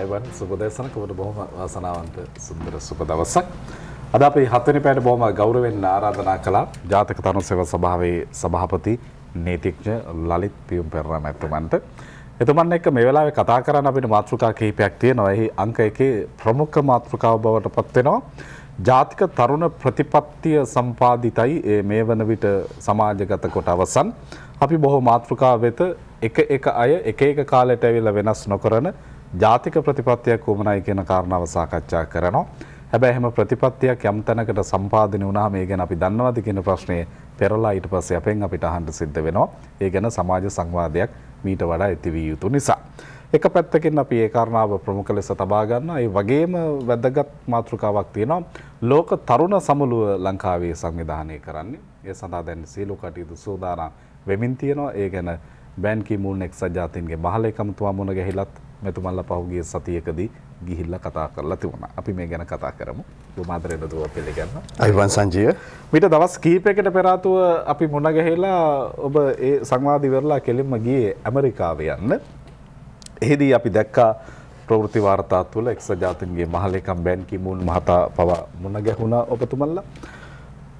Ivan සුබදේශනක ඔබට බොහොම වාසනාවන්ත සුන්දර සුබ දවසක්. අද අපි 7 වෙනි පැයට බොහොම ගෞරවයෙන් ආරාධනා කළා ජාතක තරුණ සේවා සභාවේ සභාපති නීතිඥ ලලිත් පියුම් පෙරේරා මැතිතුමන්ට. එතුමන් එක්ක මේ වෙලාවේ කතා කරන්න අපිට මාතෘකා කිහිපයක් තියෙනවා. එහි අංක 1 ප්‍රමුඛ මාතෘකාව බවට පත් වෙනවා. ජාතික තරුණ ප්‍රතිපත්තිය සම්පාදිතයි මේ වන විට සමාජගත කොට අවසන්. අපි බොහෝ මාතෘකා වෙත එක අය එක කාලයට ඇවිල්ලා වෙනස් නොකරන ජාතික ප්‍රතිපත්තියක් උමනයි කියන කාරණාව සාකච්ඡා කරනවා. හැබැයි එහෙම ප්‍රතිපත්තියක් යම් තැනකට සම්පාදනය වුණාම ඒ ගැන අපි දන්නවද කියන ප්‍රශ්නේ පෙරලා ඊට පස්සේ අපෙන් අපිට අහන්න සිද්ධ වෙනවා. ඒ ගැන සමාජ සංවාදයක් මීට වඩා ඇති විය යුතු නිසා. එක පැත්තකින් අපි ඒ කාරණාව ප්‍රමුඛ ලෙස තබා ගන්නවා. ඒ වගේම වැදගත් මාතෘකාවක් තියෙනවා. ලෝක තරුණ සමුළුව ලංකාවේ සංවිධානය කරන්නේ. ඒ සඳහා දැන් සියලු කටයුතු සූදානම් වෙමින් තියෙනවා. ඒ ගැන බෑන් කී මූන් එක්සත් ජාතීන්ගේ මහලේකම්තුමා මුණ ගැහිලත් මෙතුමන්ලා පහුගිය සතියකදී ගිහිල්ලා කතා කරලා තිබුණා. අපි මේ ගැන කතා කරමු. දුමාදරේද දුව පිළිගන්න. අයිවන් සංජීව. මීට දවස් කිහිපයකට පෙර ආතුව අපි මුණ ගැහිලා ඔබ ඒ සංවාද ඉවරලා කෙලින්ම ගියේ ඇමරිකාව යන්න. එහිදී අපි දැක්කා ප්‍රවෘත්ති වාර්තා තුළ එක්සත් ජාතීන්ගේ මහලේකම් බෑන් කී මූන් මහතා පවා මුණ ගැහුණා ඔබතුමන්ලා.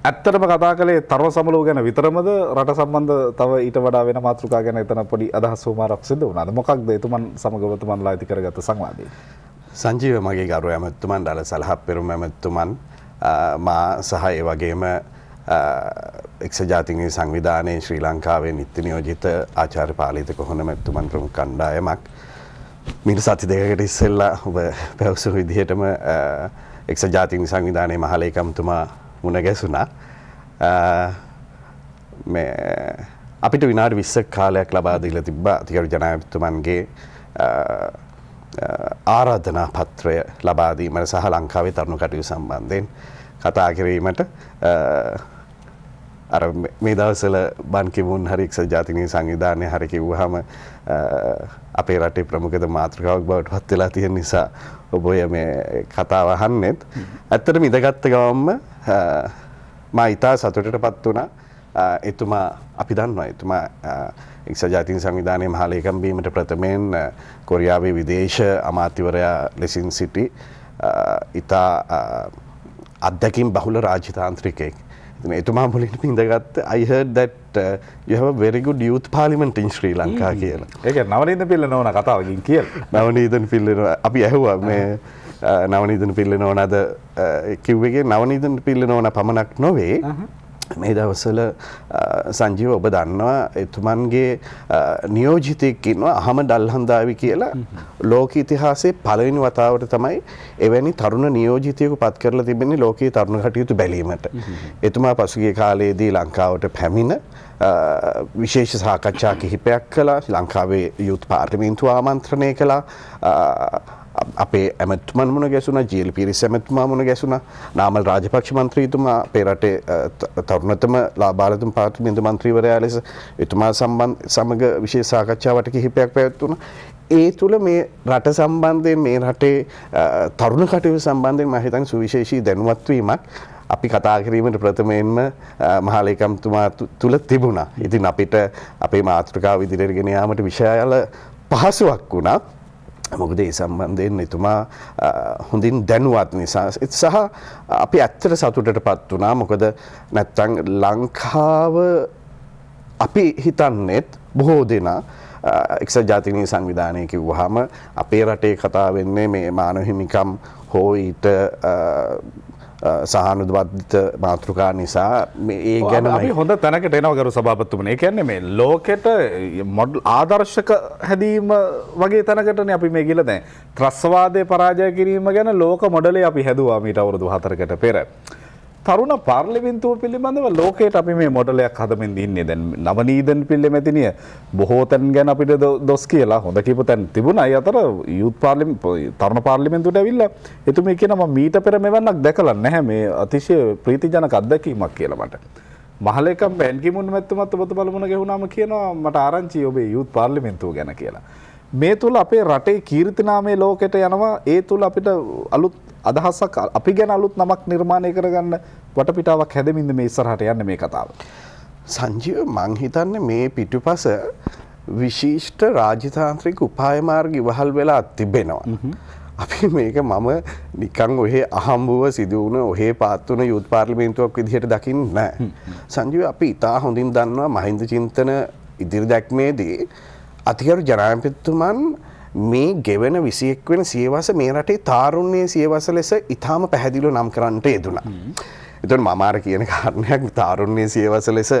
ඇත්තටම කතා කළේ තරුණ සමුළුව ගැන විතරමද රට සම්බන්ධ තව ඊට වඩා වෙන මාතෘකා ගැන එතන පොඩි අදහස් වමාරක් සිදු වුණාද? මොකක්ද එතුමන් සමග ඔබතුමන්ලා ඇති කරගත්ත සංවාදය? සංජීව මගේ ගරු ඇමතුමන් ඩල සලහප්පෙරුම ඇමතුමන් මා සහ ඒ වගේම එක්සත් ජාතීන්ගේ සංවිධානයේ ශ්‍රී ලංකාවේ නිත්‍ය නියෝජිත ආචාර්ය පාලිත කොහොන මැතිතුමන් ප්‍රමුඛ කණ්ඩායමක් මීට සති දෙකකට ඉස්සෙල්ලා ඔබ පැවසු විදිහටම එක්සත් ජාතීන්ගේ සංවිධානයේ මහලේකම්තුමා මුණ ගැසුණා. අපිට විනාඩි 20ක කාලයක් ලබා දීලා තිබ්බා අතිගරු ජනාධිපතිතුමන්ගේ ආරාධනා පත්‍රය ලබා දීමට සහ ලංකාවේ තරුණ කටයුතු සම්බන්ධයෙන් කතා කිරීමට. අර මේ දවස්වල බන් කිමුන් හරි එක්සත් ජාතීන්ගේ සංවිධානය හරි කිව්වහම අපේ රටේ ප්‍රමුඛ මාතෘකාවක් බවට පත් වෙලා තියෙන නිසා ඔබ ඔය මේ කතාව අහන්නෙත් ඇත්තටම ඉඳගත්ත ගමන්ම මා ඉතා සතුටටපත් වුණා. එතුමා අපි දන්නවා එතුමා එක්සත් ජාතීන් සංවිධානයේ මහලේකම් වීමට ප්‍රථමයෙන් කොරියාවේ විදේශ අමාත්‍යවරයා ලෙසින් සිටි ඉතා අත්දැකීම් බහුල රාජ්‍යතාන්ත්‍රිකයෙක්. එතුමා මුලින්ම ඉඳගත්ත I heard that you have a very good youth parliament in Sri Lanka කියලා. ඒක නවනීතන් පිල්ල නෝන කතාවකින් කියලා. නවනීතන් පිල්ල අපි ඇහුවා මේ නවනීතන් පිල්ල නෝනද කිව්වේ නවනීතන් පිල්ල නෝන පමණක් නොවේ. මේ දවස්වල සංජීව ඔබ දන්නවා එතුමන්ගේ නියෝජිතයෙක් ඉන්නවා අහමඩ් අල්හන්දාවි කියලා. ලෝක ඉතිහාසයේ පළවෙනි වතාවට තමයි එවැනි තරුණ නියෝජිතයෙකු පත් කරලා තිබෙන්නේ ලෝකීය තරුණ කටයුතු බැලීමට. එතුමා පසුගිය කාලයේදී ලංකාවට පැමිණ විශේෂ සාකච්ඡා කිහිපයක් කළා. ලංකාවේ යුත් පාර්ලිමේන්තුව ආමන්ත්‍රණය කළා. අපේ ඇමතුමන් මුණ ගැසුණා, ජීල් පීරිස් ඇමතුමා මුණ ගැසුණා, නාමල් රාජපක්ෂ මන්ත්‍රීතුමා අපේ රටේ තරුණතම බාලතුන් පාර්ලිමේන්තු මන්ත්‍රීවරයා ලෙස එතුමා සමග විශේෂ සාකච්ඡාවට කිහිපයක් පැවැත්වුණා. ඒ තුළ මේ රට සම්බන්ධයෙන් මේ රටේ තරුණ කටයුතු සම්බන්ධයෙන් මම හිතන්නේ සුවිශේෂී දැනුවත් වීමක් අපි කතා කිරීමට ප්‍රථමයෙන්ම මහලේකම්තුමා තුළ තිබුණා. ඉතින් අපිට අපේ මාතෘකාව ඉදිරියට ගෙන යාමට විශාල පහසුවක් වුණා. මොකද ඒ සම්බන්ධයෙන් එතුමා හොඳින් දැනුවත් නිසා සහ අපි ඇත්තට සතුටටපත් වුණා. මොකද නැත්තම් ලංකාව අපි හිතන්නේත් බොහෝ දෙනා එක්සත් ජාතීන්ගේ සංවිධානය කිව්වහම අපේ රටේ කතා වෙන්නේ මේ මානව හිමිකම් හෝ ඊට සහනුදවත් මාතෘකා නිසා ඒ ගැන අපි හොඳ තැනකට එනවා ගරු සභාපතිතුමනි. ඒ කියන්නේ මේ ලෝකෙට මොඩල් ආදර්ශක හැදීම වගේ තැනකටනේ අපි මේ ගිහලා දැන් ත්‍රස්වාදයේ පරාජය කිරීම ගැන ලෝක මොඩලේ අපි හැදුවා මීට අවුරුදු 4කට පෙර. තරුණ පාර්ලිමේන්තුව පිළිබඳව ලෝකයට අපි මේ මොඩලයක් හදමින් ඉන්නේ. දැන් නවනීතන් පිල්ල මැතිනිය බොහෝ තැන් ගැන අපිට දොස් කියලා හොඳ කීප තැන් තිබුණා. ඒ අතර යුත් තරුණ පාර්ලිමේන්තුවට ඇවිල්ලා එතුමී කියනවා මම මීට පෙර මෙවන්නක් දැකලා නැහැ. මේ අතිශය ප්‍රීතිජනක අත්දැකීමක් කියලා මට. මහලේකම් බෑන් කී මූන් මැතිතුමත් ඔබතුමා මුණ ගැහුණාම කියනවා මට ආරංචි ඔබේ යුත් පාර්ලිමේන්තුව ගැන කියලා. මේ තුල අපේ රටේ කීර්තිනාමයේ ලෝකෙට යනවා. ඒ තුල අපිට අලුත් අදහසක් අපි ගැන අලුත් නමක් නිර්මාණය කරගන්න වටපිටාවක් හැදෙමින්ද මේ ඉස්සරහට යන්නේ මේ කතාව. සංජීව මං හිතන්නේ මේ පිටුපස විශිෂ්ට රාජතාන්ත්‍රික උපාය මාර්ග ඉවහල් වෙලා තිබෙනවා. අපි මේක මම නිකන් ඔහේ අහම්බුව සිදු වුණ ඔහේ පාත් වුණ යුත් පාර්ලිමේන්තුවක් විදිහට දකින්නේ නැහැ. සංජීව අපි ඉතා හොඳින් දන්නවා මහින්ද චින්තන ඉදිරි දැක්මේදී අතිගරු ජනාධිපතිතුමන් මේ ගෙවන 21 වෙනි සියවස මේ රටේ තාරුණ්‍යයේ සියවස ලෙස ඉතාම පැහැදිලිව නම් කරන්නට යෙදුණා. එතකොට මම අර කියන කාරණයක් තාරුණ්‍යයේ සියවස ලෙස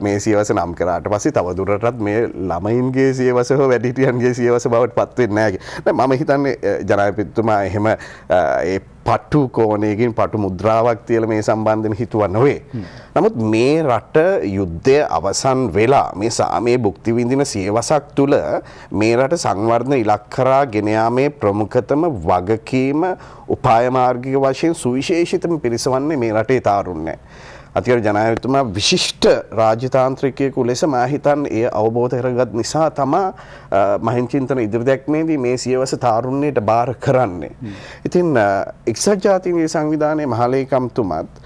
මේ සියවස නම් කරාට පස්සේ තව දුරටත් මේ ළමයින්ගේ සියවස හෝ වැඩිහිටියන්ගේ සියවස බවට පත් වෙන්නේ නැහැ. මම හිතන්නේ ජනාධිපතිතුමා එහෙම ඒ පටු කෝණයකින් පටු මුද්‍රාවක් තියලා මේ සම්බන්ධයෙන් හිතුවා නොවේ. නමුත් මේ රට යුද්ධය අවසන් වෙලා මේ සාමයේ භුක්ති විඳින සියවසක් තුල මේ රට සංවර්ධන ඉලක්ක කරා ගෙන යාමේ ප්‍රමුඛතම වගකීම උපාය මාර්ගික වශයෙන් සුවිශේෂිතම පිරිසවන්නේ මේ රටේ තාරුණ්‍යය. අතිගරු ජනාධිපතිතුමා විශිෂ්ට රාජතාන්ත්‍රිකයෙකු ලෙස මා හිතන්නේ ඒ අවබෝධ කරගත් නිසා තමයි මහින්ද චින්තන ඉදිරි දැක්මේදී මේ සියවස තාරුණ්‍යයට බාර කරන්නේ. ඉතින් එක්සත් ජාතීන්ගේ සංවිධානයේ මහලේකම්තුමත්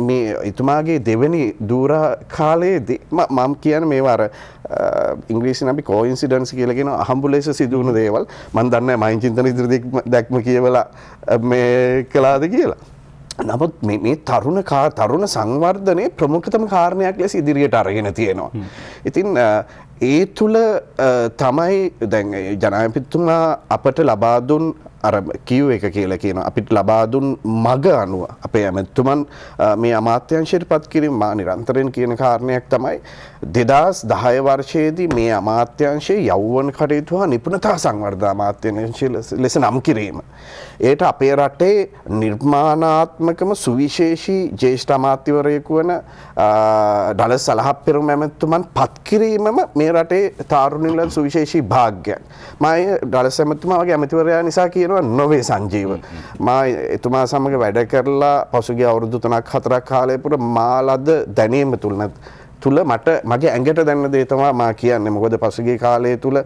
මේ එතුමාගේ දෙවෙනි දූර කාලයේදී මම කියන්නේ මේවා අර ඉංග්‍රීසියෙන් අපි කෝඉන්සිඩන්ස් කියලා කියන අහඹු ලෙස සිදු වුණු දේවල් මම දන්නේ නැහැ මහින්ද චින්තන ඉදිරි දැක්ම කියවලා මේ කළාද කියලා. නමුත් මේ තරුණ සංවර්ධනයේ ප්‍රමුඛතම කාරණයක් ලෙස ඉදිරියට අරගෙන තියෙනවා. ඉතින් ඒ තුල තමයි දැන් ජනාධිපතිතුමා අපට ලබා දුන් අර කියු එක කියලා කියනවා. අපිට ලබා දුන් මග අනුව අපේ ඇමතුමන් මේ අමාත්‍යාංශයට පත් කිරීම මා නිරන්තරයෙන් කියන කාරණයක් තමයි 2010 වර්ෂයේදී මේ අමාත්‍යාංශයේ යෞවන කටයුතු හා නිපුණතා සංවර්ධන අමාත්‍යාංශය ලෙස නම් කිරීම. ඒට අපේ රටේ නිර්මාණාත්මකම සුවිශේෂී ජ්‍යෙෂ්ඨ අමාත්‍යවරයෙකු වන ඩලස් සලහප්පෙරුම ඇමතුමන් පත් කිරීමම මේ රටේ තාරුණ්‍යවල සුවිශේෂී භාග්‍යයක්. මම ඩලස් ඇමතුමා වගේ ඇමතිවරයා නිසා කියනවා නොවේ සංජීව. මම එතුමා සමග වැඩ කරලා පසුගිය අවුරුදු 3ක් 4ක් කාලය පුර මාලද දැනීම තුල මට මගේ ඇඟට දැනෙන දේ තමයි මා කියන්නේ. මොකද පසුගිය කාලය තුල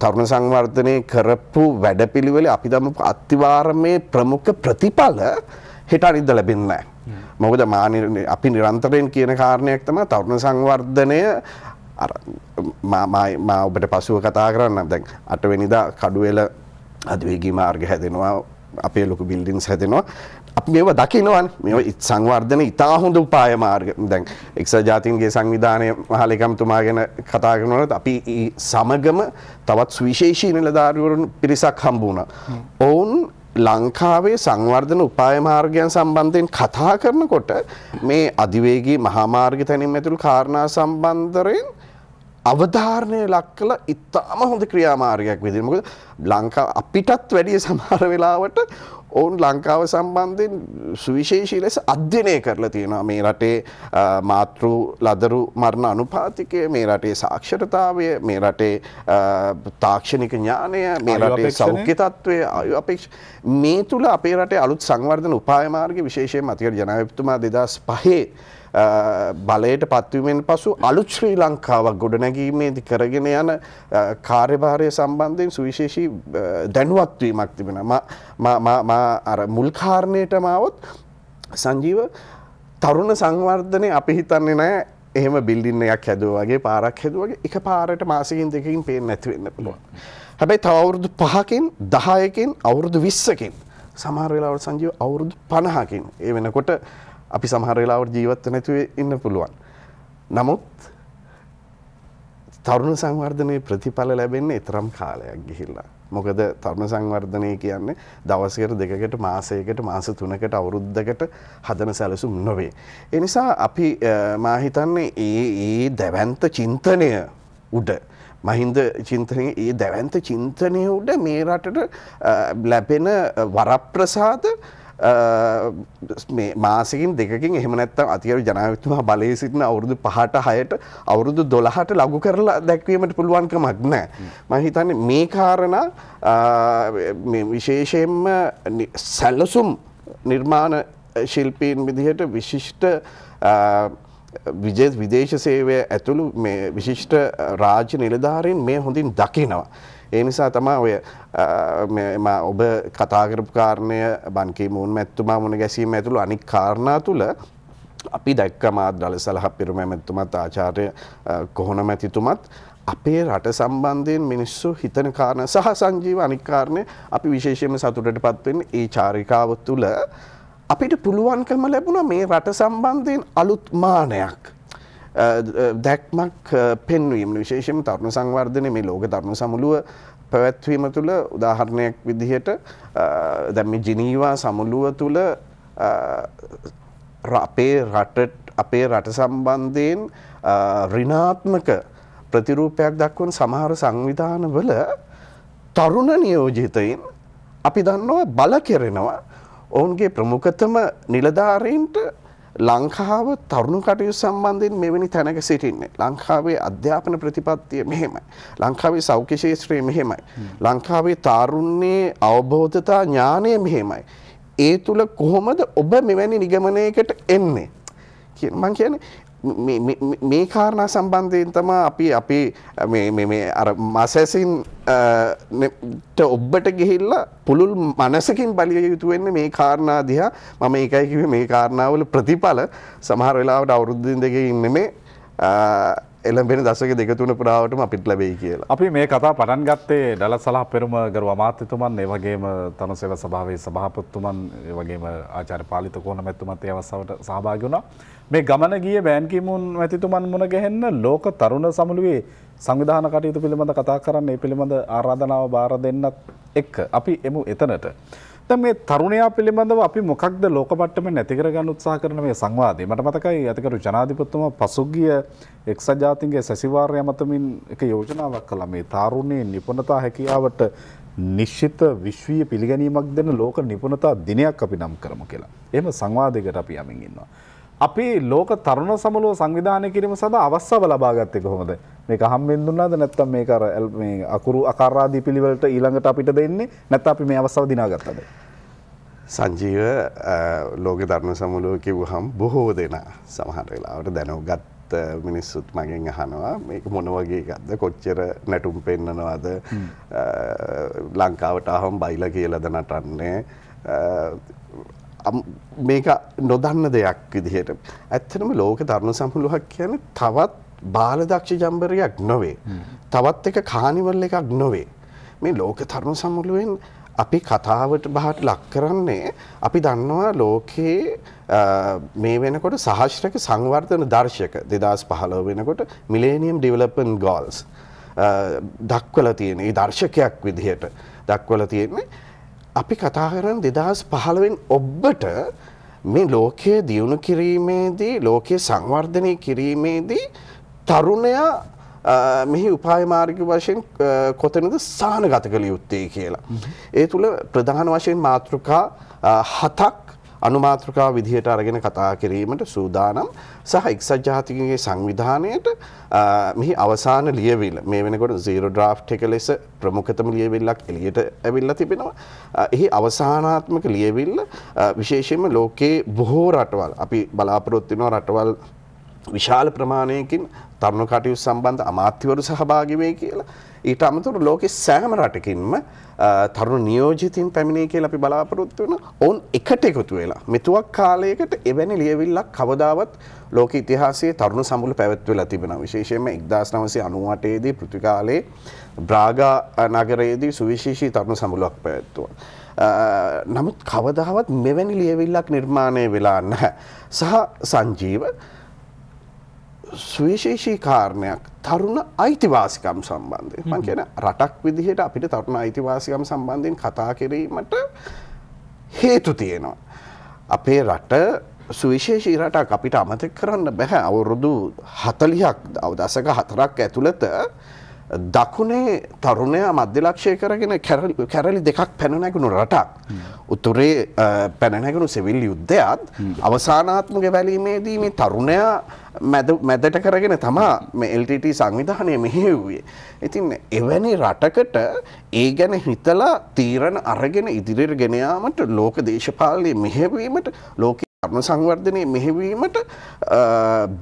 තරුණ සංවර්ධනයේ කරපු වැඩපිළිවෙලේ අපි දම අතිවාරමේ ප්‍රමුඛ ප්‍රතිඵල හෙට අනිද්දා ලැබෙන්නේ නැහැ. මොකද අපි නිරන්තරයෙන් කියන කාරණයක් තමයි තරුණ සංවර්ධනය අර මා ඔබට පසුව කතා කරන්නම්. දැන් 8 වෙනිදා කඩුවෙල අධිවේගී මාර්ග හැදෙනවා, අපේ ලොකු බිල්ඩින්ග්ස් හැදෙනවා. අපි මේවා දකිනවනේ. මේවා සංවර්ධන ඉතා හොඳ උපාය මාර්ග. දැන් එක්සත් ජාතීන්ගේ සංවිධානයේ මහලේකම්තුමා ගැන කතා කරනකොට අපි සමගම තවත් සුවිශේෂී නිලධාරීවරුන් පිරිසක් හම්බ වුණා. ඔවුන් ලංකාවේ සංවර්ධන උපාය මාර්ගයන් සම්බන්ධයෙන් කතා කරනකොට මේ අධිවේගී මහා මාර්ග තැනීම ඇතුළු කාරණා සම්බන්ධයෙන් අවධාරණය ලක් කළ ඉතාම හොඳ ක්‍රියාමාර්ගයක් විදිහට. මොකද ලංකාව අපිටත් වැඩිය සමහර වෙලාවට ඔවුන් ලංකාව සම්බන්ධයෙන් සුවිශේෂී ලෙස අධ්‍යයනය කරලා තියෙනවා. මේ රටේ මාතෘ ලදරු මරණ අනුපාතිකය, මේ රටේ සාක්ෂරතාවය, මේ රටේ තාක්ෂණික ඥානය, මේ රටේ සෞඛ්‍ය තත්ත්වය, ආයු අපේක්ෂා, මේ තුල අපේ රටේ අලුත් සංවර්ධන උපාය මාර්ග විශේෂයෙන්ම අතිගරු ජනාධිපතිතුමා 2005 බලයට පත්වීමෙන් පසු අලුත් ශ්‍රී ලංකාවක් ගොඩනැගීමේදී කරගෙන යන කාර්යභාරය සම්බන්ධයෙන් සුවිශේෂී දැනුවත් වීමක් තිබෙනවා. මා අර මුල් කාරණේටම આવොත් සංජීව තරුණ සංවර්ධනයේ අපි හිතන්නේ නැහැ එහෙම බිල්ඩින් එකක් හැදුවා වගේ පාරක් හැදුවා වගේ එක පාරට මාසෙකින් දෙකකින් පේන්නේ නැති වෙන්න පුළුවන්. හැබැයි තව අවුරුදු 5කින් 10කින් අවුරුදු 20කින් සමහර වෙලාවට සංජීව අවුරුදු 50කින් ඒ වෙනකොට අපි සමහර වෙලාවට ජීවත් නැතුව ඉන්න පුළුවන්. නමුත් තරුණ සංවර්ධනයේ ප්‍රතිඵල ලැබෙන්නේ තරම් කාලයක් ගිහිල්ලා. මොකද තරුණ සංවර්ධනය කියන්නේ දවසකට දෙකකට මාසයකට මාස 3කට අවුරුද්දකට හදන සැලසුම් නොවේ. ඒ නිසා අපි මා හිතන්නේ ඒ දැවැන්ත චින්තනය උඩ මහින්ද චින්තනයේ ඒ දැවැන්ත චින්තනය උඩ මේ රටට ලැබෙන වරප්‍රසාද මේ මාසකින් දෙකකින් එහෙම නැත්නම් අතිගරු ජනාධිපතිතුමා බලයේ සිටින අවුරුදු 5ට 6ට අවුරුදු 12ට ලඝු කරලා දැක්වීමට පුළුවන් කමක් නැහැ. මම හිතන්නේ මේ කාරණා මේ විශේෂයෙන්ම සැලසුම් නිර්මාණ ශිල්පීන් විදිහට විශිෂ්ට විදේශ සේවය ඇතුළු මේ විශිෂ්ට රාජ්‍ය නිලධාරීන් මේ හොඳින් දකිනවා. ඒ නිසා තමයි ඔය ඔබ කතා කරපු කාරණය බන් කී මූන් මැතිතුමා මුණ ගැසීම ඇතුළු අනික් කාරණා තුල අපි දැක්කම දලසල හප්පිරුම ඇමැතිතුමත් ආචාර්ය කොහොන මැතිතුමත් අපේ රට සම්බන්ධයෙන් මිනිස්සු හිතන කාරණා සහ සංජීව අනික් කාරණේ අපි විශේෂයෙන්ම සතුටටපත් වෙන්නේ ඒ චාරිකාව තුළ අපිට පුළුවන්කම ලැබුණා මේ රට සම්බන්ධයෙන් අලුත් මානයක් දැක්මක් පෙන්වීම විශේෂයෙන්ම තරුණ සංවර්ධනයේ මේ ලෝක තරුණ සමුළුව පැවැත්වීම තුළ උදාහරණයක් විදිහට දැන් මේ ජිනීවා සමුළුව තුළ අපේ රට සම්බන්ධයෙන් ඍණාත්මක ප්‍රතිරූපයක් දක්වන සමහර සංවිධානවල තරුණ නියෝජිතයින් අපි දන්නවා බල කෙරෙනවා ඔවුන්ගේ ප්‍රමුඛතම නිලධාරීන්ට ලංකාව තරුණ කටයුතු සම්බන්ධයෙන් මෙවැනි තැනක සිටින්නේ. ලංකාවේ අධ්‍යාපන ප්‍රතිපත්තිය මෙහෙමයි. ලංකාවේ සෞඛ්‍ය ශාස්ත්‍රය මෙහෙමයි. ලංකාවේ තාරුණ්‍යයේ අවබෝධතා ඥානය මෙහෙමයි. ඒ තුල කොහොමද ඔබ මෙවැනි නිගමනයකට එන්නේ? මම කියන්නේ මේ කාරණා සම්බන්ධයෙන් තමයි අපි මේ අර මාසෙසින් ඔබට ගිහිල්ලා පුළුල් මනසකින් බලිය යුතු වෙන්නේ මේ කාරණා දිහා. මම ඒකයි කිව්වේ මේ කාරණාවල ප්‍රතිඵල සමහර වෙලාවට අවුරුද්දින් දෙකකින් නෙමෙයි එළඹෙන දශක දෙක තුන පුරාවටම අපිට ලැබෙයි කියලා. අපි මේ කතාව පටන් ගත්තේ දලසලහ පෙරම ගරු අමාත්‍යතුමන්, ඒ වගේම තරුණ සේවා සභාවේ සභාපතිතුමන්, ඒ වගේම ආචාර්ය පාලිත කොහොන මැතිතුමත් ඒ අවස්ථාවට සහභාගී වුණා. මේ ගමන ගියේ බෑන් කි-මූන් මැතිතුමන් මුණ ගැහෙන්න ලෝක තරුණ සමුළුවේ සංවිධාන කටයුතු පිළිබඳ කතා කරන්න, ඒ පිළිබඳ ආරාධනාව බාර දෙන්නත් එක්ක අපි එමු එතනට. දැන් මේ තරුණයා පිළිබඳව අපි මොකක්ද ලෝක මට්ටමේ නැති කරගන්න උත්සාහ කරන මේ සංවාදය? මට මතකයි අතිගරු ජනාධිපතිතුමා පසුගිය එක්සත් ජාතීන්ගේ සැසිවාරය මතමින් එක යෝජනාවක් කළා මේ තරුණයේ නිපුණතා හැකියාවට නිශ්චිත විශ්වීය පිළිගැනීමක් දෙන ලෝක නිපුණතා දිනයක් අපි නම් කරමු කියලා. එහෙම සංවාදයකට අපි යමින් ඉන්නවා. අපි ලෝක තරුණ සමුළුව සංවිධානය කිරීම සඳහා අවස්ථාව ලබා ගත්තේ කොහොමද? මේක හම්බෙන් දුන්නාද නැත්නම් මේක අර මේ අකුරු අකාරාදී පිළිවෙලට ඊළඟට අපිට දෙන්නේ නැත්නම් අපි මේ අවස්ථාව දිනාගත්තද? සංජීව ලෝක තරුණ සමුළුව කිව්වහම බොහෝ දෙනා සමහර වෙලාවට දැනුගත් මිනිස්සුත් මගෙන් අහනවා මේක මොන වගේ එකක්ද, කොච්චර නැටුම් පෙන්නනවද, ලංකාවට ආවම බයිලා කියලාද නටන්නේ, මේක නොදන්න දෙයක් විදිහට. ඇත්තටම ලෝක තරුණ සමුළුවක් කියන්නේ තවත් බාලදක්ෂ ජම්බරයක් නොවේ. තවත් එක කානිවල් එකක් නොවේ. මේ ලෝක තරුණ සමුළුවෙන් අපි කතාවට බහට ලක් කරන්නේ අපි දන්නවා ලෝකයේ මේ වෙනකොට සහස්‍රක සංවර්ධන දර්ශක 2015 වෙනකොට මිලේනියම් ඩෙවලොප්මන්ට් ගෝල්ස් දක්වලා තියෙන ඒ දර්ශකයක් විදිහට දක්වලා තියෙන්නේ. අපි කතා කරන 2015 ඔබට මේ ලෝකයේ දියුණු කිරීමේදී, ලෝකයේ සංවර්ධනය කිරීමේදී තරුණයා මෙහි උපාය මාර්ග වශයෙන් කොතනද සානගත කළ යුත්තේ කියලා. ඒ තුල ප්‍රධාන වශයෙන් මාතෘකා 7ක් අනුමාතෘකා විදිහට අරගෙන කතා කිරීමට සූදානම් සහ එක්සත් ජාතීන්ගේ සංවිධානයට මෙහි අවසාන ලියවිල්ල මේ වෙනකොට zero draft එක ලෙස ප්‍රමුඛතම ලියවිල්ලක් එළියට ඇවිල්ලා තිබෙනවා. එහි අවසානාත්මක ලියවිල්ල විශේෂයෙන්ම ලෝකයේ බොහෝ රටවල් අපි බලාපොරොත්තු වෙනවා රටවල් විශාල ප්‍රමාණයකින් තරුණ කටයුතු සම්බන්ධ අමාත්‍යවරු සහභාගී වෙයි කියලා. ඊට අමතරව ලෝකේ සෑම රටකින්ම තරුණ නියෝජිතින් පැමිණෙයි කියලා අපි බලාපොරොත්තු වෙනවා. ඔවුන් එකට එකතු වෙලා මෙතුවක් කාලයකට එවැනි ලියවිල්ලක් කවදාවත් ලෝක ඉතිහාසයේ තරුණ සමුළු පැවැත්වෙලා තිබෙනවා. විශේෂයෙන්ම 1998 දී පෘථිකාලේ බ්‍රාගා නගරයේදී සුවිශේෂී තරුණ සමුළුවක් පැවැත්වුවා. නමුත් කවදාවත් මෙවැනි ලියවිල්ලක් නිර්මාණය වෙලා නැහැ. සහ සංජීව සුවිශේෂී කාරණයක් තරුණ අයිතිවාසිකම් සම්බන්ධයෙන්. මම කියන රටක් විදිහට අපිට තරුණ අයිතිවාසිකම් සම්බන්ධයෙන් කතා කිරීමට හේතු තියෙනවා. අපේ රට සුවිශේෂී රටක් අපිට අමතක කරන්න බෑ. අවුරුදු 40ක් දශක 4ක් ඇතුළත දකුණේ තරුණයා මධ්‍ය ලක්ෂ්‍ය කරගෙන කැරලි දෙකක් පැන නැගුණු රටක්. උතුරේ පැන නැගුණු සිවිල් යුද්ධයත් අවසානාත්මක බැලීමේදී මේ තරුණයා මැදට කරගෙන තමා මේ LTT සංවිධානය මෙහෙයුවේ. ඉතින් එවැනි රටකට ඒ ගැන හිතලා තීරණ අරගෙන ඉදිරියට ගෙන යාමට ලෝක දේශපාලනය මෙහෙයවීමට ලෝක තරුණ සංවර්ධනය මෙහෙයවීමට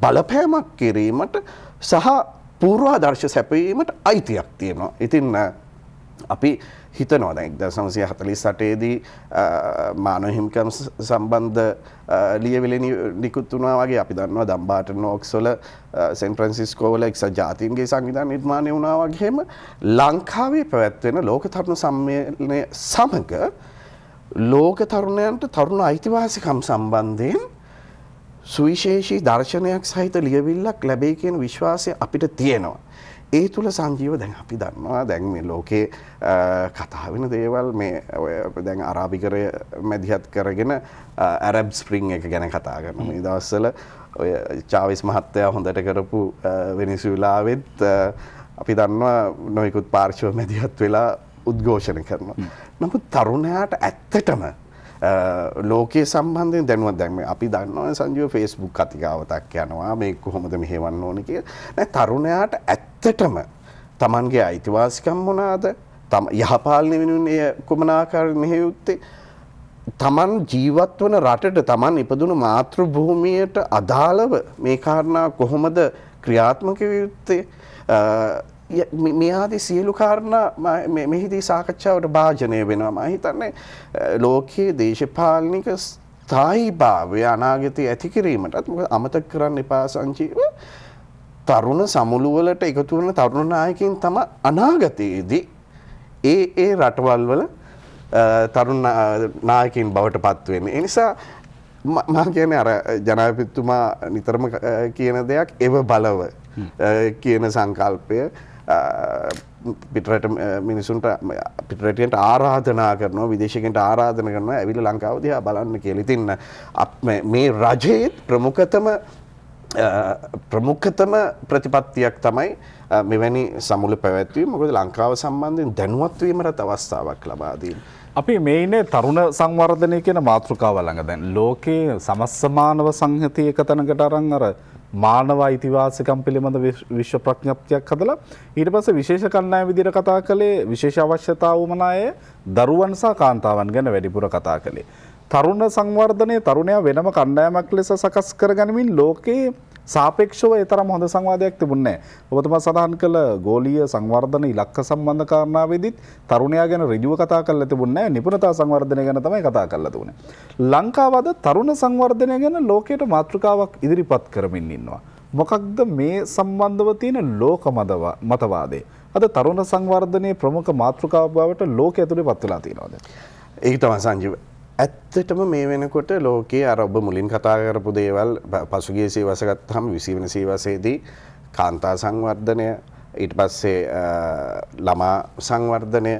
බලපෑමක් කිරීමට සහ පූර්වාදර්ශ සැපයීමට අයිතියක් තියෙනවා. ඉතින් අපි හිතනවා දැන් 1948 දී මානව හිමිකම් සම්බන්ධ ලියවිලි නිකුත් වුණා වගේ අපි දන්නවා දම්බාට නෝක්ස් වල සෑන් ෆ්‍රැන්සිස්කෝ වල එක්සත් ජාතීන්ගේ සංවිධාන නිර්මාණය වුණා වගේම ලංකාවේ පැවැත්වෙන ලෝක තරුණ සම්මේලනය සමග ලෝක තරුණයන්ට තරුණ අයිතිවාසිකම් සම්බන්ධයෙන් සුවිශේෂී දර්ශනයක් සහිත ලියවිල්ලක් ලැබෙයි කියන විශ්වාසය අපිට තියෙනවා. ඒ තුල සංජීව දැන් අපි දන්නවා දැන් මේ ලෝකේ කතා වෙන දේවල් මේ දැන් අරාබිකරය මැදිහත් කරගෙන ඇරබ් ස්ප්‍රින්ග් එක ගැන කතා කරනවා. මේ දවස්වල ඔය චාවිස් මහත්තයා හොඳට කරපු වෙනිසුලාවෙත් අපි දන්නවා නොයෙකුත් පාර්ශ්ව මැදිහත් වෙලා උද්ඝෝෂණ කරනවා. නමුත් තරුණයාට ඇත්තටම ලෝකයේ සම්බන්ධයෙන් දැනුවත් දැන් මේ අපි දන්නවා සංජීව Facebook කතිකාවතක් යනවා මේ කොහොමද මෙහෙවන්න ඕනේ කියලා. නෑ තරුණයාට ඇත්තටම Tamanගේ අයිතිවාසිකම් මොනවාද? යහපාලනය වෙනුනේ කොමන ආකාරයෙන් මෙහෙයුත්තේ? Taman ජීවත් වන රටට Taman ඉපදුණු මාතෘ භූමියට අදාළව මේ කාරණා කොහොමද ක්‍රියාත්මක වෙන්නේ? මේ ආදී සියලු කාරණා මෙහිදී සාකච්ඡාවට භාජනය වෙනවා. මම හිතන්නේ ලෝකයේ දේශපාලනික ස්ථායීභාවය අනාගතයේ ඇති කිරීමටත් මොකද අමතක කරන්න එපා සංජීව තරුණ සමුළු වලට එකතු වෙන තරුණ නායකයින් තමයි අනාගතයේදී ඒ රටවල් වල තරුණ නායකයින් බවට පත් වෙන්නේ. ඒ නිසා මම කියන්නේ අර ජනාධිපතිතුමා නිතරම කියන දෙයක් එව බලව කියන සංකල්පය පිටරට මිනිසුන්ට පිටරටියන්ට ආරාධනා කරනවා විදේශිකයන්ට ආරාධනා කරනවා ඇවිල්ලා ලංකාව දිහා බලන්න කියලා. ඉතින් මේ රජයේ ප්‍රමුඛතම ප්‍රතිපත්තියක් තමයි මෙවැනි සමුළු පැවැත්වීම. මොකද ලංකාව සම්බන්ධයෙන් දැනුවත් වීමට අවස්ථාවක් ලබා දීම. අපි මේ ඉන්නේ තරුණ සංවර්ධනය කියන මාතෘකාව ළඟ. දැන් ලෝකයේ සමස්ත මානව සංහතිය එක තැනකට අරන් අර මානව අයිතිවාසිකම් පිළිබඳ විශ්ව ප්‍රඥප්තියක් හදලා ඊට පස්සේ විශේෂ කණ්ඩායම් විදිහට කතා කළේ විශේෂ අවශ්‍යතා වුමන අය දරුවන් සහ කාන්තාවන් ගැන වැඩිපුර කතා කළේ. තරුණ සංවර්ධනයේ තරුණයා වෙනම කණ්ඩායමක් ලෙස සකස් කරගනිමින් ලෝකයේ සාපේක්ෂව ඒ තරම් හොඳ සංවාදයක් තිබුණේ නැහැ. ඔබතුමා සඳහන් කළ ගෝලීය සංවර්ධන ඉලක්ක සම්බන්ධ කාරණාවෙදිත් තරුණයා ගැන ඍජුව කතා කරලා තිබුණේ නැහැ. නිපුණතා සංවර්ධනය ගැන තමයි කතා කරලා තිබුණේ. ලංකාව අද තරුණ සංවර්ධනය ගැන ලෝකයට මාතෘකාවක් ඉදිරිපත් කරමින් ඉන්නවා. මොකක්ද මේ සම්බන්ධව තියෙන ලෝක මතවාදය? අද තරුණ සංවර්ධනයේ ප්‍රමුඛ මාතෘකාවක් බවට ලෝකය ඇතුලේ පත් වෙලා තියෙනවද? ඒක තමයි සංජීව. ඇත්තටම මේ වෙනකොට ලෝකයේ අර ඔබ මුලින් කතා කරපු දේවල් පසුගිය සියවස ගත්තාම 20 වෙනි සියවසේදී කාන්තා සංවර්ධනය ඊට පස්සේ ළමා සංවර්ධනය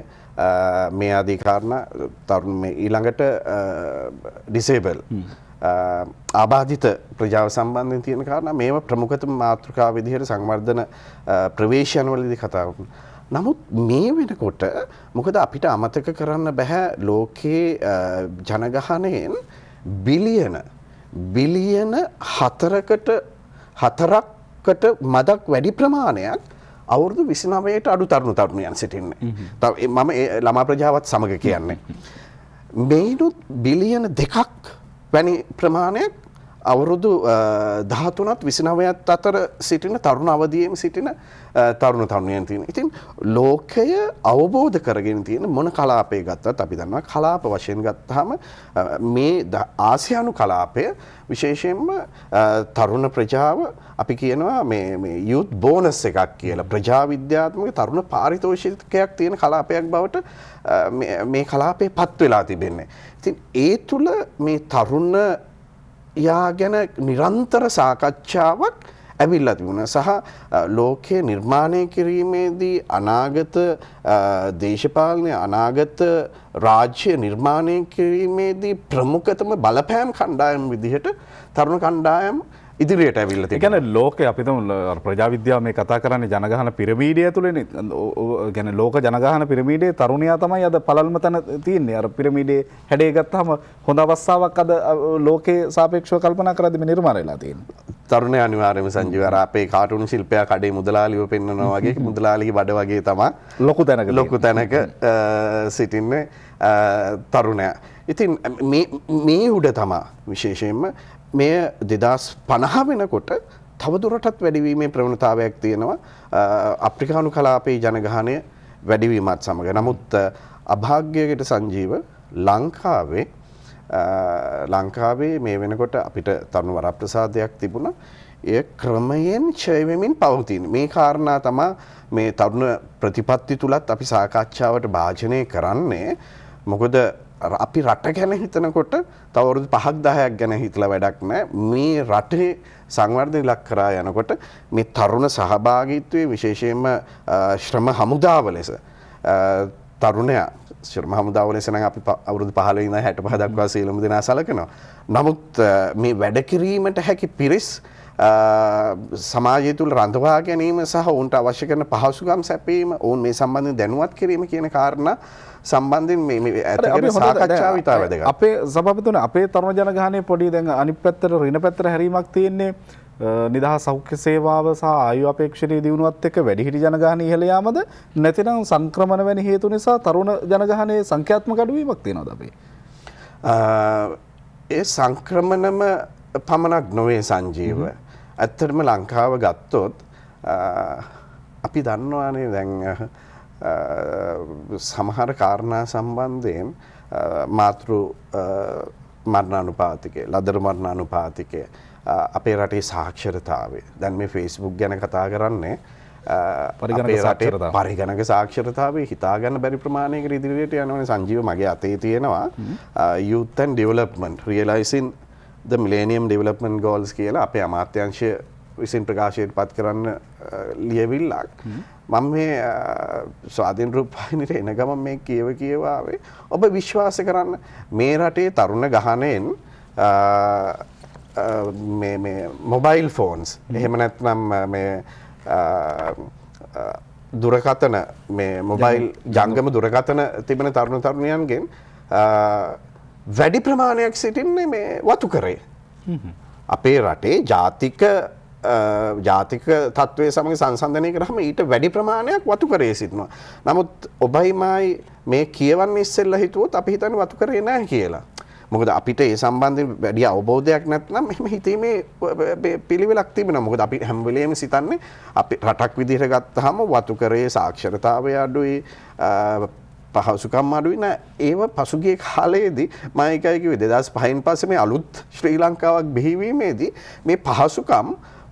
මේ ආදී කාරණා තරුණ මේ ඊළඟට ඩිසේබල් ආබාධිත ප්‍රජාව සම්බන්ධයෙන් තියෙන කාරණා මේවා ප්‍රමුඛතම මාතෘකාව විදිහට සංවර්ධන ප්‍රවේශයන් වලදී කතා කරනවා. නමුත් මේ වෙනකොට මොකද අපිට අමතක කරන්න බෑ ලෝකයේ ජනගහනයෙන් බිලියන 4කට මදක් වැඩි ප්‍රමාණයක් අවුරුදු 29ට අඩු තරුණයන් සිටින්නේ. මම ළමා ප්‍රජාවත් සමග කියන්නේ. මේනුත් බිලියන 2ක් වැනි ප්‍රමාණයක් අවුරුදු 13ත් 29ත් අතර සිටින තරුණ අවදියේම සිටින තරුණයන් තියෙන. ඉතින් ලෝකය අවබෝධ කරගෙන තියෙන මොන කලාපය ගත්තත් අපි දන්නවා කලාප වශයෙන් ගත්තාම මේ ආසියානු කලාපය විශේෂයෙන්ම තරුණ ප්‍රජාව අපි කියනවා මේ youth bonus එකක් කියලා ප්‍රජා විද්‍යාත්මක තරුණ පාරිතෝෂිකයක් තියෙන කලාපයක් බවට මේ කලාපය පත් වෙලා තිබෙන්නේ. ඉතින් ඒ තුල මේ තරුණ යා ගැන නිරන්තර සාකච්ඡාවක් ඇවිල්ලා තිබුණා සහ ලෝකයේ නිර්මාණය කිරීමේදී අනාගත දේශපාලන අනාගත රාජ්‍ය නිර්මාණය කිරීමේදී ප්‍රමුඛතම බලපෑම් කණ්ඩායම් විදිහට තරුණ කණ්ඩායම් ඉදිරියට ඇවිල්ලා තියෙනවා. ඒ කියන්නේ ලෝකේ අපි තමයි ප්‍රජා විද්‍යාව මේ කතා කරන්නේ ජනගහන පිරමීඩය ඇතුළේනේ. කියන්නේ ලෝක ජනගහන පිරමීඩයේ තරුණයා තමයි අද පළල්ම තැන තියෙන්නේ. අර පිරමීඩයේ හැඩය ගත්තාම හොඳ අවස්ථාවක් අද ලෝකේ සාපේක්ෂව කල්පනා කරද්දී මේ නිර්මාණය වෙලා තියෙනවා. තරුණයා අනිවාර්යයෙන්ම සංජීව අර අපේ කාටුන් ශිල්පයා කඩේ මුදලාලිව පෙන්වනවා වගේ මුදලාලිගේ බඩ වගේ තමයි ලොකු තැනක සිටින්නේ තරුණයා. ඉතින් මේ උඩ තමයි විශේෂයෙන්ම මේ 2050 වෙනකොට තවදුරටත් වැඩිවීමේ ප්‍රවණතාවයක් තියෙනවා. අප්‍රිකානු කලාපයේ ජනගහනය වැඩිවීමත් සමග. නමුත් අභාග්‍යයකට සංජීව ලංකාවේ මේ වෙනකොට අපිට තරුණ වරප්‍රසාදයක් තිබුණා. එය ක්‍රමයෙන් ඡය වෙමින් පවතින. මේ කාරණා තමයි මේ තරුණ ප්‍රතිපත්ති තුලත් අපි සාකච්ඡාවට භාජනය කරන්නේ. මොකද අපි රට ගැන හිතනකොට තව අවුරුදු 5ක් 10ක් ගැන හිතලා වැඩක් නැහැ. මේ රටේ සංවර්ධනය ලක් කරා යනකොට මේ තරුණ සහභාගීත්වයේ විශේෂයෙන්ම ශ්‍රම හමුදාව ලෙස තරුණයා ශ්‍රම හමුදාව ලෙස නම් අපි අවුරුදු 15 ඉඳන් 65 දක්වා සියලුම දෙනා සලකනවා. නමුත් මේ වැඩ කිරීමට හැකි පිරිස් සමාජය තුළ රඳවා ගැනීම සහ ඔවුන්ට අවශ්‍ය කරන පහසුකම් සැපීම ඔවුන් මේ සම්බන්ධයෙන් දැනුවත් කිරීම කියන කාරණා සම්බන්ධයෙන් මේ ඇතිකරන සාකච්ඡාව ඉතා වැදගත්. අපේ සභාපතිතුමනි අපේ තරුණ ජනගහනයේ පොඩි දැන් අනිත් පැත්තට ඍණ පැත්තට හැරීමක් තියෙන්නේ නිදහස් සෞඛ්‍ය සේවාව සහ ආයු අපේක්ෂණීය දියුණුවත් එක්ක වැඩිහිටි ජනගහනය ඉහළ යාමද නැතිනම් සංක්‍රමණ වැනි හේතු නිසා තරුණ ජනගහනයේ සංඛ්‍යාත්මක අඩුවීමක් තියෙනවද අපේ? ඒ සංක්‍රමණම පමණක් නොවේ සංජීව. ඇත්තටම ලංකාව ගත්තොත් අපි දන්නවානේ දැන් සමහර කාරණා සම්බන්ධයෙන් මාතෘ මරණානුපාතිකය, ලදර මරණානුපාතිකය, අපේ රටේ සාක්ෂරතාවය. දැන් මේ Facebook ගැන කතා කරන්නේ පරිගණක සාක්ෂරතාවය හිතාගන්න බැරි ප්‍රමාණයකට ඉදිරියට යනවනේ සංජීව. මගේ අතේ තියෙනවා Youth and Development Realizing the Millennium Development Goals කියලා අපේ අමාත්‍යාංශය විසින් ප්‍රකාශයට පත් කරන්න ලියවිල්ලක්. මම මේ ස්වාධීන රූපවාහිනියට එන ගමන් මේ කියවාවේ ඔබ විශ්වාස කරන්න මේ රටේ තරුණ ගහණයෙන් මේ මොබයිල් ෆෝන්ස් එහෙම නැත්නම් මේ දුරකථන මේ මොබයිල් ජංගම දුරකථන තිබෙන තරුණ තරුණියන්ගෙන් වැඩි ප්‍රමාණයක් සිටින්නේ මේ වතුකරේ. අපේ රටේ ජාතික තත්ත්වය සමග සංසන්දනය කරාම ඊට වැඩි ප්‍රමාණයක් වතුකරේ සිටිනවා. නමුත් ඔබයි මායි මේ කියවන්නේ ඉස්සෙල්ලා හිතුවොත් අපි හිතන්නේ වතුකරේ නැහැ කියලා. මොකද අපිට ඒ සම්බන්ධයෙන් වැඩි අවබෝධයක් නැත්නම් මෙහෙම හිතීමේ පිළිවෙලක් තිබෙනවා. මොකද අපි හැම වෙලෙම සිතන්නේ අපි රටක් විදිහට ගත්තාම වතුකරේ සාක්ෂරතාවය අඩුයි, පහසුකම් අඩුයි නෑ. ඒව පසුගිය කාලයේදී මම එකයි කිව්වේ 2005න් පස්සේ මේ අලුත් ශ්‍රී ලංකාවක් බිහිවීමේදී මේ පහසුකම්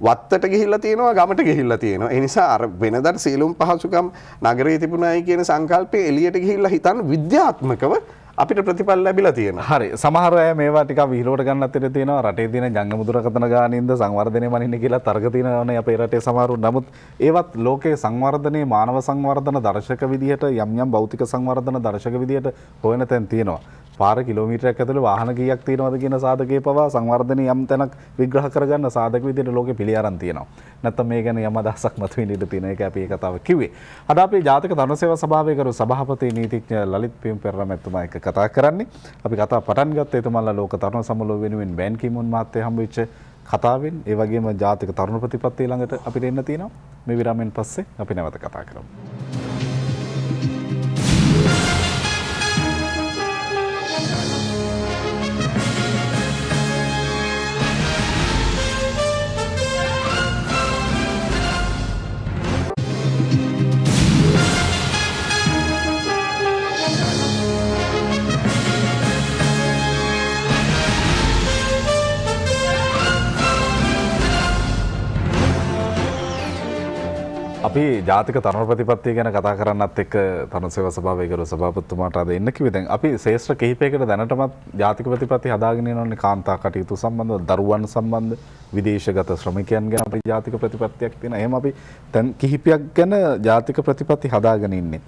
වත්තට ගිහිල්ලා තියෙනවා, ගමට ගිහිල්ලා තියෙනවා. ඒ නිසා අර වෙනදට සියලුම පහසුකම් නගරයේ තිබුණායි කියන සංකල්පය එළියට ගිහිල්ලා හිතන්න විද්‍යාත්මකව අපිට ප්‍රතිඵල ලැබිලා තියෙනවා. හරි. සමහර අය මේවා ටිකක් විහිළුවට ගන්නත් ඉඩ තියෙනවා. රටේ තියෙන ජංගම දුරකථන ගානින්ද සංවර්ධනය මනින්න කියලා තර්ක තියෙනවානේ අපේ රටේ සමහරු. නමුත් ඒවත් ලෝකයේ සංවර්ධනයේ මානව සංවර්ධන දර්ශක විදිහට යම් භෞතික සංවර්ධන දර්ශක විදිහට හොයන තැන් තියෙනවා. පාර කිලෝමීටරයක් ඇතුළේ වාහන කීයක් තියෙනවද කියන සාධකයේ පවා සංවර්ධනයේ යම් තැනක් විග්‍රහ කරගන්න සාධක විදිහට ලෝකෙ පිළි අරන් තියෙනවා. නැත්තම් මේ ගැන යම් අදහසක් මතුවෙන්න ඉඩ තියෙන එක අපි ඒ කතාව කිව්වේ. අද අපේ ජාතික තරුණ සේවා සභාවේ කරු සභාපති නීතිඥ ලලිත් පියුම් පෙරේරා මැතිතුමා එක්ක කතා කරන්නේ. අපි කතාව පටන් ගත්තේ එතුමාලා ලෝක තරුණ සමුළුව වෙනුවෙන් බෑන් කීමුන් මහත්තයා හම්බ වෙච්ච කතාවෙන්. ඒ වගේම ජාතික තරුණ ප්‍රතිපත්තිය ළඟට අපිට එන්න තියෙනවා. මේ විරාමයෙන් පස්සේ අපි නැවත කතා කරමු. අපි ජාතික තරුණ ප්‍රතිපත්තිය ගැන කතා කරන්නත් එක්ක තරුණ සේවා සභාවේ ගරු සභාපතිතුමාට අද එන්න කිව්වේ. දැන් අපි ශේෂ්ත්‍ර කිහිපයකට දැනටමත් ජාතික ප්‍රතිපත්ති හදාගෙන යනෝනේ කාන්තා කටයුතු සම්බන්ධව, දරුවන් සම්බන්ධ, විදේශගත ශ්‍රමිකයන් ගැන අපේ ජාතික ප්‍රතිපත්තියක් තියෙනවා. එහෙම අපි දැන් කිහිපයක් ගැන ජාතික ප්‍රතිපත්ති හදාගෙන ඉන්නේ.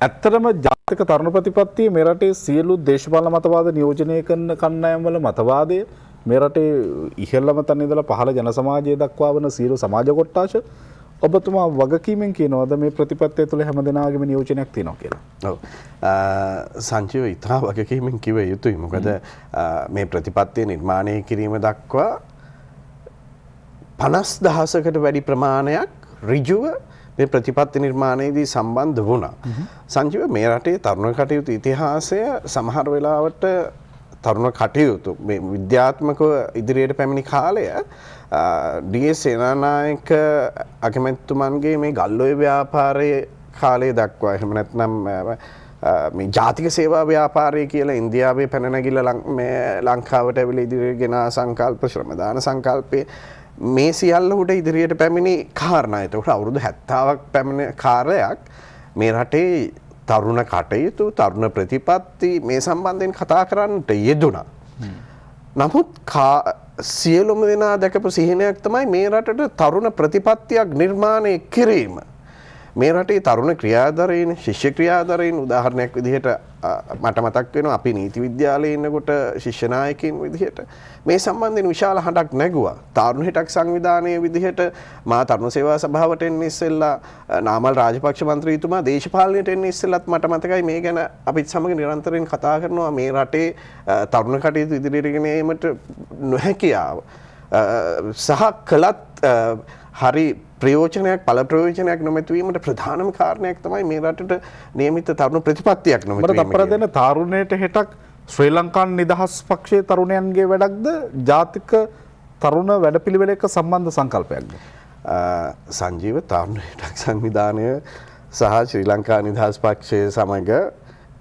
ඇත්තටම ජාතික තරුණ ප්‍රතිපත්තිය මේ රටේ සියලු දේශපාලන මතවාද නියෝජනය කරන කණ්ඩායම් වල මතවාදය, මේ රටේ ඉහළම තැන ඉඳලා පහළ ජන සමාජය දක්වා වන සියලු සමාජ කොට්ටාශ ඔබතුමා වගකීමෙන් කියනවාද මේ ප්‍රතිපත්තිය තුළ හැම දෙනාගේම නියෝජනයක් තියෙනවා කියලා? ඔව්. සංජීව ඉතා වගකීමෙන් කිව යුතුයි. මොකද මේ ප්‍රතිපත්තිය නිර්මාණය කිරීම දක්වා 50,000කට වැඩි ප්‍රමාණයක් ඍජුව මේ ප්‍රතිපත්ති නිර්මාණයේදී සම්බන්ධ වුණා. සංජීව මේ රටේ තරුණ කටයුතු ඉතිහාසය සමහර වෙලාවට තරුණ කටයුතු මේ විද්‍යාත්මකව ඉදිරියට පැමිණි කාලය ඩී.එස්. සේනානායක අගමැතිතුමන්ගේ මේ ගල්ඔය ව්‍යාපාරයේ කාලය දක්වා එහෙම නැත්නම් මේ ජාතික සේවා ව්‍යාපාරය කියලා ඉන්දියාවේ පැන නැගිලා ලංකාවට ඇවිල්ලා ඉදිරියට ගෙන සංකල්ප ශ්‍රමදාන සංකල්පයේ මේ සියල්ල උඩ ඉදිරියට පැමිණි කාරණා. ඒකට අවුරුදු 70ක් පැමිණ කාර්යයක් මේ රටේ තරුණ කටයුතු තරුණ ප්‍රතිපත්ති මේ සම්බන්ධයෙන් කතා කරන්නට යෙදුණා. නමුත් සියලුම දෙනා දැකපු සිහිනයක් තමයි මේ රටට තරුණ ප්‍රතිපත්තියක් නිර්මාණය කිරීම. මේ රටේ තරුණ ක්‍රියාධරයින් ශිෂ්‍ය ක්‍රියාධරයින් උදාහරණයක් විදිහට මට මතක් වෙනවා අපි නීති විද්‍යාලයේ ඉන්නකොට ශිෂ්‍ය නායකයින් විදිහට මේ සම්බන්ධයෙන් විශාල හඬක් නැගුවා. තරුණ හිටක් සංවිධානයේ විදිහට මා තරුණ සේවා සභාවට එන්න ඉස්සෙල්ලා නාමල් රාජපක්ෂ මන්ත්‍රීතුමා දේශපාලනයට එන්න ඉස්සෙල්ලත් මට මතකයි මේ ගැන අපිත් සමග නිරන්තරයෙන් කතා කරනවා මේ රටේ තරුණ කටයුතු ඉදිරියට ගෙන ඒමට නොහැකියාව සහ කළත් හරි ප්‍රයෝජනයක් පළ ප්‍රයෝජනයක් නොමැතිවීමට ප්‍රධානම කාරණයක් තමයි මේ රටට නියමිත තරුණ ප්‍රතිපත්තියක් නොමැතිවීම. අපර දෙන තරුණයට හෙටක් ශ්‍රී ලංකාන් නිදහස් පක්ෂයේ තරුණයන්ගේ වැඩක්ද ජාතික තරුණ වැඩපිළිවෙලක සම්බන්ධ සංකල්පයක්ද? සංජීව තරුණ හිටක් සංවිධානය සහ ශ්‍රී ලංකා නිදහස් පක්ෂය සමග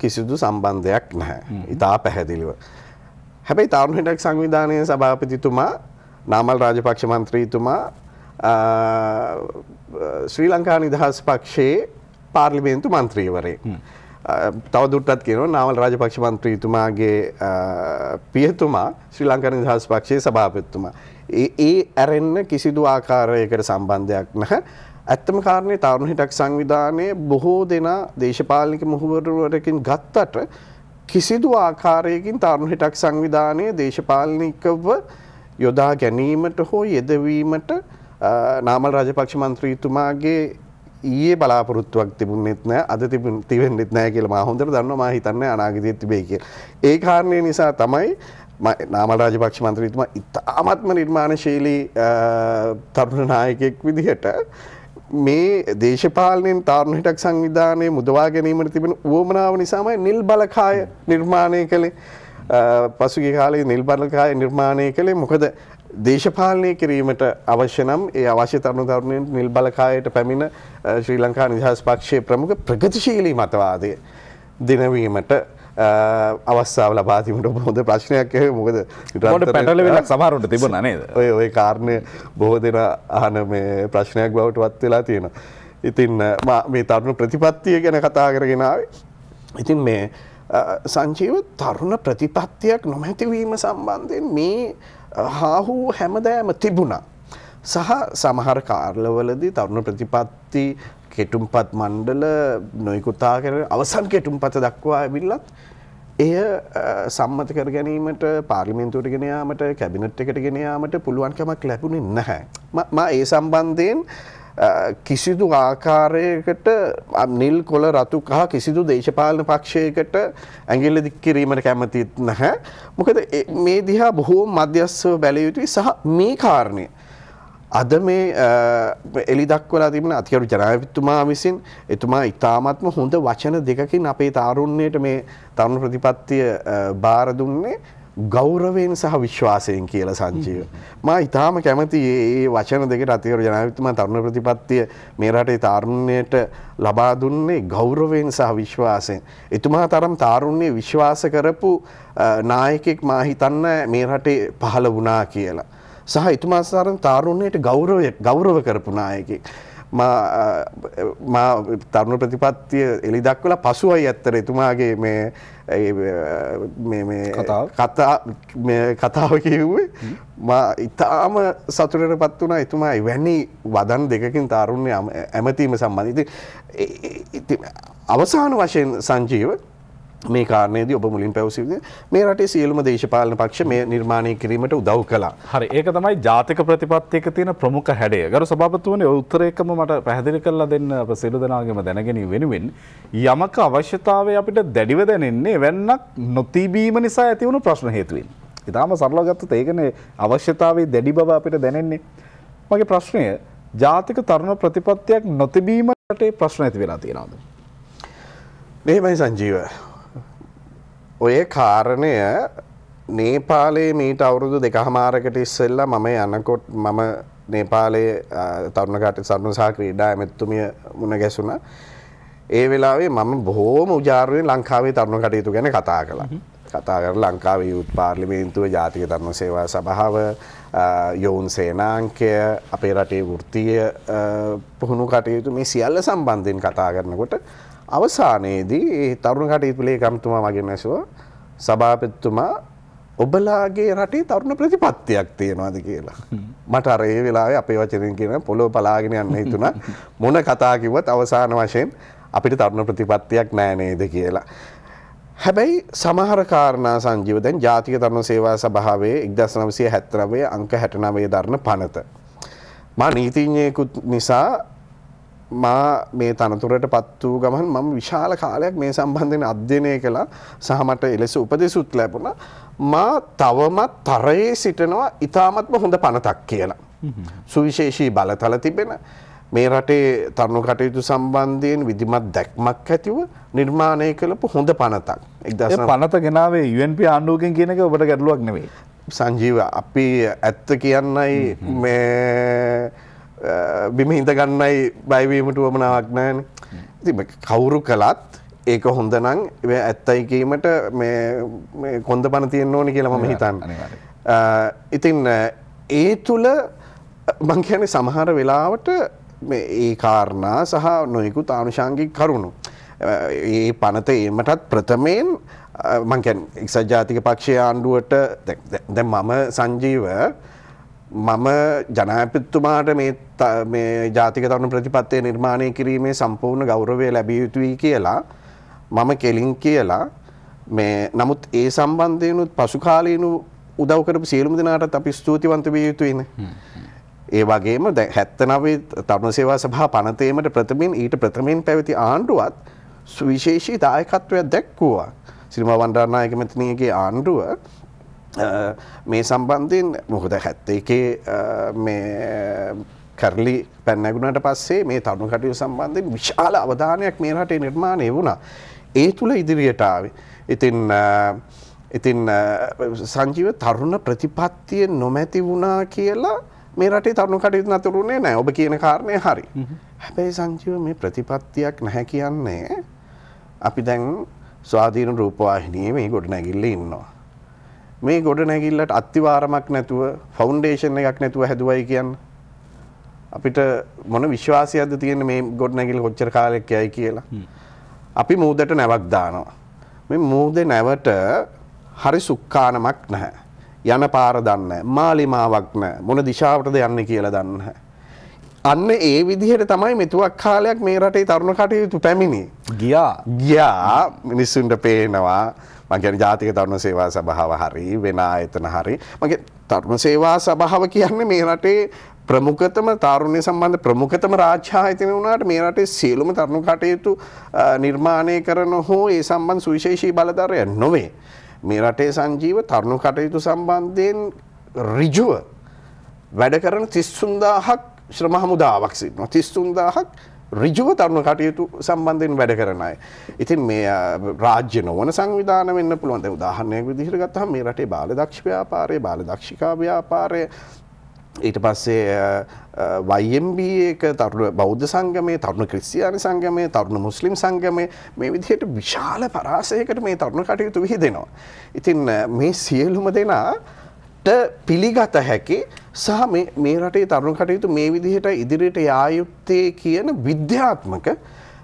කිසිදු සම්බන්ධයක් නැහැ. ඉතා පැහැදිලිව. හැබැයි තරුණ හිටක් සංවිධානයේ සභාපතිතුමා නාමල් රාජපක්ෂ මන්ත්‍රීතුමා ශ්‍රී ලංකා නිදහස් පක්ෂයේ පාර්ලිමේන්තු මන්ත්‍රීවරයෙක්. තවදුරටත් කියනවා නාමල් රාජපක්ෂ මන්ත්‍රීතුමාගේ පියතුමා ශ්‍රී ලංකා නිදහස් පක්ෂයේ සභාපතිතුමා. ඒ ඇරෙන්න කිසිදු ආකාරයකට සම්බන්ධයක් නැහැ. ඇත්තම කාරණේ තරුණ හිටක් සංවිධානයේ බොහෝ දෙනා දේශපාලනික මුහුවරවරකින් ගත්තට කිසිදු ආකාරයකින් තරුණ හිටක් සංවිධානයේ දේශපාලනිකව යොදා ගැනීමට හෝ යෙදවීමට නාමල් රාජපක්ෂ මන්ත්‍රීතුමාගේ ඊයේ බලාපොරොත්තුවක් තිබුණෙත් නැහැ අද තිබෙන්නෙත් නැහැ කියලා මම හොඳට දන්නවා. මම හිතන්නේ අනාගතයේත් තිබෙයි කියලා. ඒ කාරණේ නිසා තමයි නාමල් රාජපක්ෂ මන්ත්‍රීතුමා ඉතාමත්ම නිර්මාණශීලී තරුණ නායකයෙක් විදිහට මේ දේශපාලනයෙන් තරුණ හිටක් සංවිධානයේ මුදවා ගැනීමට තිබෙන උවමනාව නිසාමයි නිල් බලකාය නිර්මාණය කළේ. පසුගිය කාලේ නිල් බලකාය නිර්මාණය කළේ මොකද දේශපාලනය කිරීමට අවශ්‍ය නම් ඒ අවශ්‍ය තරුණයන් නිල් බලකායට පැමිණ ශ්‍රී ලංකා නිදහස් පක්ෂයේ ප්‍රමුඛ ප්‍රගතිශීලී මතවාදය දිනවීමට අවස්ථාව ලබා දීමට හොඳ ප්‍රශ්නයක් ඒක මොකද පැටලෙවිලක් සමහරවිට තිබුණා නේද? ඔය කාරණේ බොහෝ දෙනා අහන මේ ප්‍රශ්නයක් බවට වත් වෙලා තියෙනවා. ඉතින් මේ තරුණ ප්‍රතිපත්තිය ගැන කතා කරගෙන ආවේ. ඉතින් මේ සංජීව තරුණ ප්‍රතිපත්තියක් නොමැතිවීම සම්බන්ධයෙන් මේ හාහු හැමදෑම තිබුණා. සහ සමහර කාර්යවලදී තරුණ ප්‍රතිපත්ති කෙටුම්පත් මණ්ඩල නොයෙකුත් ආකාරයේ අවසන් කෙටුම්පත දක්වා ඇවිල්ලත් එය සම්මත කර ගැනීමට පාර්ලිමේන්තුවට ගෙන යාමට කැබිනට් එකට ගෙන යාමට පුළුවන්කමක් ලැබුණේ නැහැ. මම ඒ සම්බන්ධයෙන් කිසිදු ආකාරයකට නිල් කොළ රතු කහ කිසිදු දේශපාලන පක්ෂයකට ඇඟිල්ල දික් කිරීමට කැමතිත් නැහැ. මොකද මේ දිහා බොහෝ මධ්‍යස්ථව බැලිය යුතුයි සහ මේ කාරණය අද මේ එලි දක්වලා තිබෙන අතිගරු ජනාධිපතිතුමා විසින් එතුමා ඉතාමත්ම හොඳ වචන දෙකකින් අපේ තාරුණ්‍යයට මේ තරුණ ප්‍රතිපත්තිය බාර දුන්නේ ගෞරවයෙන් සහ විශ්වාසයෙන් කියලා සංජීව. මා ඉතාම කැමති මේ වචන දෙකට අතිගරු ජනාධිපතිතුමා තරුණ ප්‍රතිපත්තිය මේ රටේ තාරුණ්‍යයට ලබා දුන්නේ ගෞරවයෙන් සහ විශ්වාසයෙන්. එතුමා තරම් තාරුණ්‍ය විශ්වාස කරපු නායකයෙක් මා හිතන්නේ මේ රටේ පහළ වුණා කියලා. සහ එතුමා තරම් තාරුණ්‍යයට ගෞරව කරපු නායකයෙක්. මා තරුණ ප්‍රතිපත්තිය එලි දක්වලා පසුවයි ඇත්තට එතුමාගේ කතාව කිව්වේ මා ඉතාම සතුටටපත් වුණා. එතුමා එවැනි වදන් දෙකකින් තාරුණ්‍ය ඇමතීම සම්බන්ධ. ඉතින් අවසාන වශයෙන් සංජීව මේ කාරණේදී ඔබ මුලින් පැවසුවේ මේ රටේ සියලුම දේශපාලන පක්ෂ මේ නිර්මාණය කිරීමට උදව් කළා. හරි ඒක තමයි ජාතික ප්‍රතිපත්තියක තියෙන ප්‍රමුඛ හැඩය. ගරු සභාපතිතුමනි ඔය උත්තරයකම මට පැහැදිලි කරලා දෙන්න අප සියලු දෙනාගේම දැනගැනීම වෙනුවෙන් යමක අවශ්‍යතාවය අපිට දැඩිව දැනෙන්නේ එවන්නක් නොතිබීම නිසා ඇති වුණු ප්‍රශ්න හේතුවෙන්. ඊටාම සරලව ගත්තොත් ඒකනේ අවශ්‍යතාවයේ දැඩි බව අපිට දැනෙන්නේ. මගේ ප්‍රශ්නය ජාතික තරුණ ප්‍රතිපත්තියක් නොතිබීම රටේ ප්‍රශ්න ඇති වෙලා තියෙනවද? මෙහෙමයි සංජීව. ඔය කාරණය නේපාලයේ මීට අවුරුදු 2කමාරකට ඉස්සෙල්ලා මම යනකොට මම නේපාලයේ තරුණ කටයුතු සහ ක්‍රීඩා ඇමතුමිය මුණ ගැසුණා. ඒ වෙලාවේ මම බොහෝම උජාරුවෙන් ලංකාවේ තරුණ කටයුතු ගැන කතා කළා. කතා කරලා ලංකාවේ යුත් පාර්ලිමේන්තුව, ජාතික තරුණ සේවා සභාව, යොවුන් සේනාංකය, අපේ රටේ වෘත්තීය පුහුණු කටයුතු මේ සියල්ල සම්බන්ධයෙන් කතා කරනකොට අවසානයේදී ඒ තරුණ කටයුතු ලේකම්තුමා මගෙන් ඇසුවා, සභාපතිතුමා ඔබලාගේ රටේ තරුණ ප්‍රතිපත්තියක් තියෙනවාද කියලා. මට අර ඒ වෙලාවේ අපේ වචනෙන් කියන පොළොව පලාගෙන යන්න හිතුණා. මොන කතා කිව්වත් අවසාන වශයෙන් අපිට තරුණ ප්‍රතිපත්තියක් නෑ නේද කියලා. හැබැයි සමහර කාරණා සංජීව දැන් ජාතික තරුණ සේවා සභාවේ 1979 අංක 69 දරන පනත. මා නීතිඥයෙකුත් නිසා මා මේ තනතුරට පත් වූ ගමන් මම විශාල කාලයක් මේ සම්බන්ධයෙන් අධ්‍යයනය කළා සහ මට එලෙස උපදෙසුත් ලැබුණා. මා තවමත් තරයේ සිටිනවා ඉතාමත්ම හොඳ පනතක් කියලා. සුවිශේෂී බලතල තිබෙන මේ රටේ තරුණ කටයුතු සම්බන්ධයෙන් විධිමත් දැක්මක් ඇතිව නිර්මාණය කළපු හොඳ පනතක්. ඒ පනත ගෙනාවේ UNP ආණ්ඩුවකින් කියන එක ඔබට ගැටලුවක් නෙවෙයි. සංජීව අපි ඇත්ත කියන්නයි මේ බිම හිඳ ගන්නයි බයවීමට වමනාවක් නැහැනේ. ඉතින් කවුරු කළත් ඒක හොඳ නම් ඇත්තයි කීමට මේ කොන්ද පණ තියෙන්න ඕනේ කියලා මම හිතන්නේ. ඉතින් ඒ තුල මං කියන්නේ සමහර වෙලාවට මේ ඒ කාරණා සහ නොයෙකුත් ආනුෂාංගික කරුණු ඒ පනත ඒමටත් ප්‍රථමයෙන් මං කියන්නේ එක්සත් ජාතික පක්ෂයේ ආණ්ඩුවට දැන් මම සංජීව මම ජනාධිපතිතුමාට මේ ජාතික තරුණ ප්‍රතිපත්තිය නිර්මාණය කිරීමේ සම්පූර්ණ ගෞරවය ලැබිය යුතුයි කියලා මම කෙලින් කියලා මේ නමුත් ඒ සම්බන්ධයෙන්ුත් පසු කාලීන උදව් කරපු සියලුම දෙනාටත් අපි ස්තුතිවන්ත විය යුතුයිනේ. ඒ වගේම දැන් 79 තරුණ සේවා සභා පනතේමට ප්‍රථමයෙන් ඊට ප්‍රථමයෙන් පැවති ආණ්ඩුවත් සුවිශේෂී දායකත්වයක් දැක්වුවා. ශ්‍රීමා වණ්ඩාරනායක මැතිණියගේ ආණ්ඩුව මේ සම්බන්ධයෙන් මොකද 71 මේ කරලි පැන නැගුණාට පස්සේ මේ තරුණ කටයුතු සම්බන්ධයෙන් විශාල අවධානයක් මේ රටේ නිර්මාණය වුණා. ඒ තුල ඉදිරියට ආවේ. ඉතින් සංජීව තරුණ ප්‍රතිපත්තිය නොමැති වුණා කියලා මේ රටේ තරුණ කටයුතු නතරුනේ නැහැ. ඔබ කියන කාරණේ හරි. හැබැයි සංජීව මේ ප්‍රතිපත්තියක් නැහැ කියන්නේ අපි දැන් ස්වාධීන රූපවාහිනියේ මේ ගොඩනැගිල්ලේ ඉන්නවා. මේ ගොඩනැගිල්ලට අත්තිවාරමක් නැතුව ෆවුන්ඩේෂන් එකක් නැතුව හැදුවයි කියන්නේ අපිට මොන විශ්වාසයක්ද තියෙන්නේ මේ ගොඩනැගිල්ල කොච්චර කාලයක් යයි කියලා. අපි මූදට නැවක් දානවා. මේ මූදේ නැවට හරි සුක්කානමක් නැහැ. යන පාර දන්නේ නැහැ. මාලිමාවක් නැහැ. මොන දිශාවටද යන්නේ කියලා දන්නේ නැහැ. අන්න ඒ විදිහට තමයි මෙතුවක් කාලයක් මේ රටේ තරුණ කටයුතු පැමිණි. ගියා මිනිස්සුන්ට පේනවා මම කියන්නේ ජාතික තරුණ සේවා සභාව හරි වෙන ආයතන හරි මම තරුණ සේවා සභාව කියන්නේ මේ රටේ ප්‍රමුඛතම තාරුණ්‍ය සම්බන්ධ ප්‍රමුඛතම රාජ්‍ය ආයතන වුණාට මේ රටේ සියලුම තරුණ කටයුතු නිර්මාණය කරන හෝ ඒ සම්බන්ධ සුවිශේෂී බලධාරය නොවේ. මේ රටේ සංජීව තරුණ කටයුතු සම්බන්ධයෙන් ඍජුව වැඩ කරන 33000ක් ශ්‍රම හමුදාවක් සිටිනවා. 33000ක් ඍජුව තරුණ කටයුතු සම්බන්ධයෙන් වැඩ කරන අය. ඉතින් මේ රාජ්‍ය නොවන සංවිධාන වෙන්න පුළුවන්. දැන් උදාහරණයක් විදිහට ගත්තහම මේ රටේ බාලදක්ෂ ව්‍යාපාරය, බාලදක්ෂිකා ව්‍යාපාරය, ඊට පස්සේ YMB එක තරුණ බෞද්ධ සංගමය, තරුණ ක්‍රිස්තියානි සංගමය, තරුණ මුස්ලිම් සංගමය මේ විදිහට විශාල පරාසයකට මේ තරුණ කටයුතු විහිදෙනවා. ඉතින් මේ සියලුම දෙනාට පිළිගත හැකි සහ මේ රටේ තරුණ කටයුතු මේ විදිහට ඉදිරියට යා යුත්තේ කියන විද්‍යාත්මක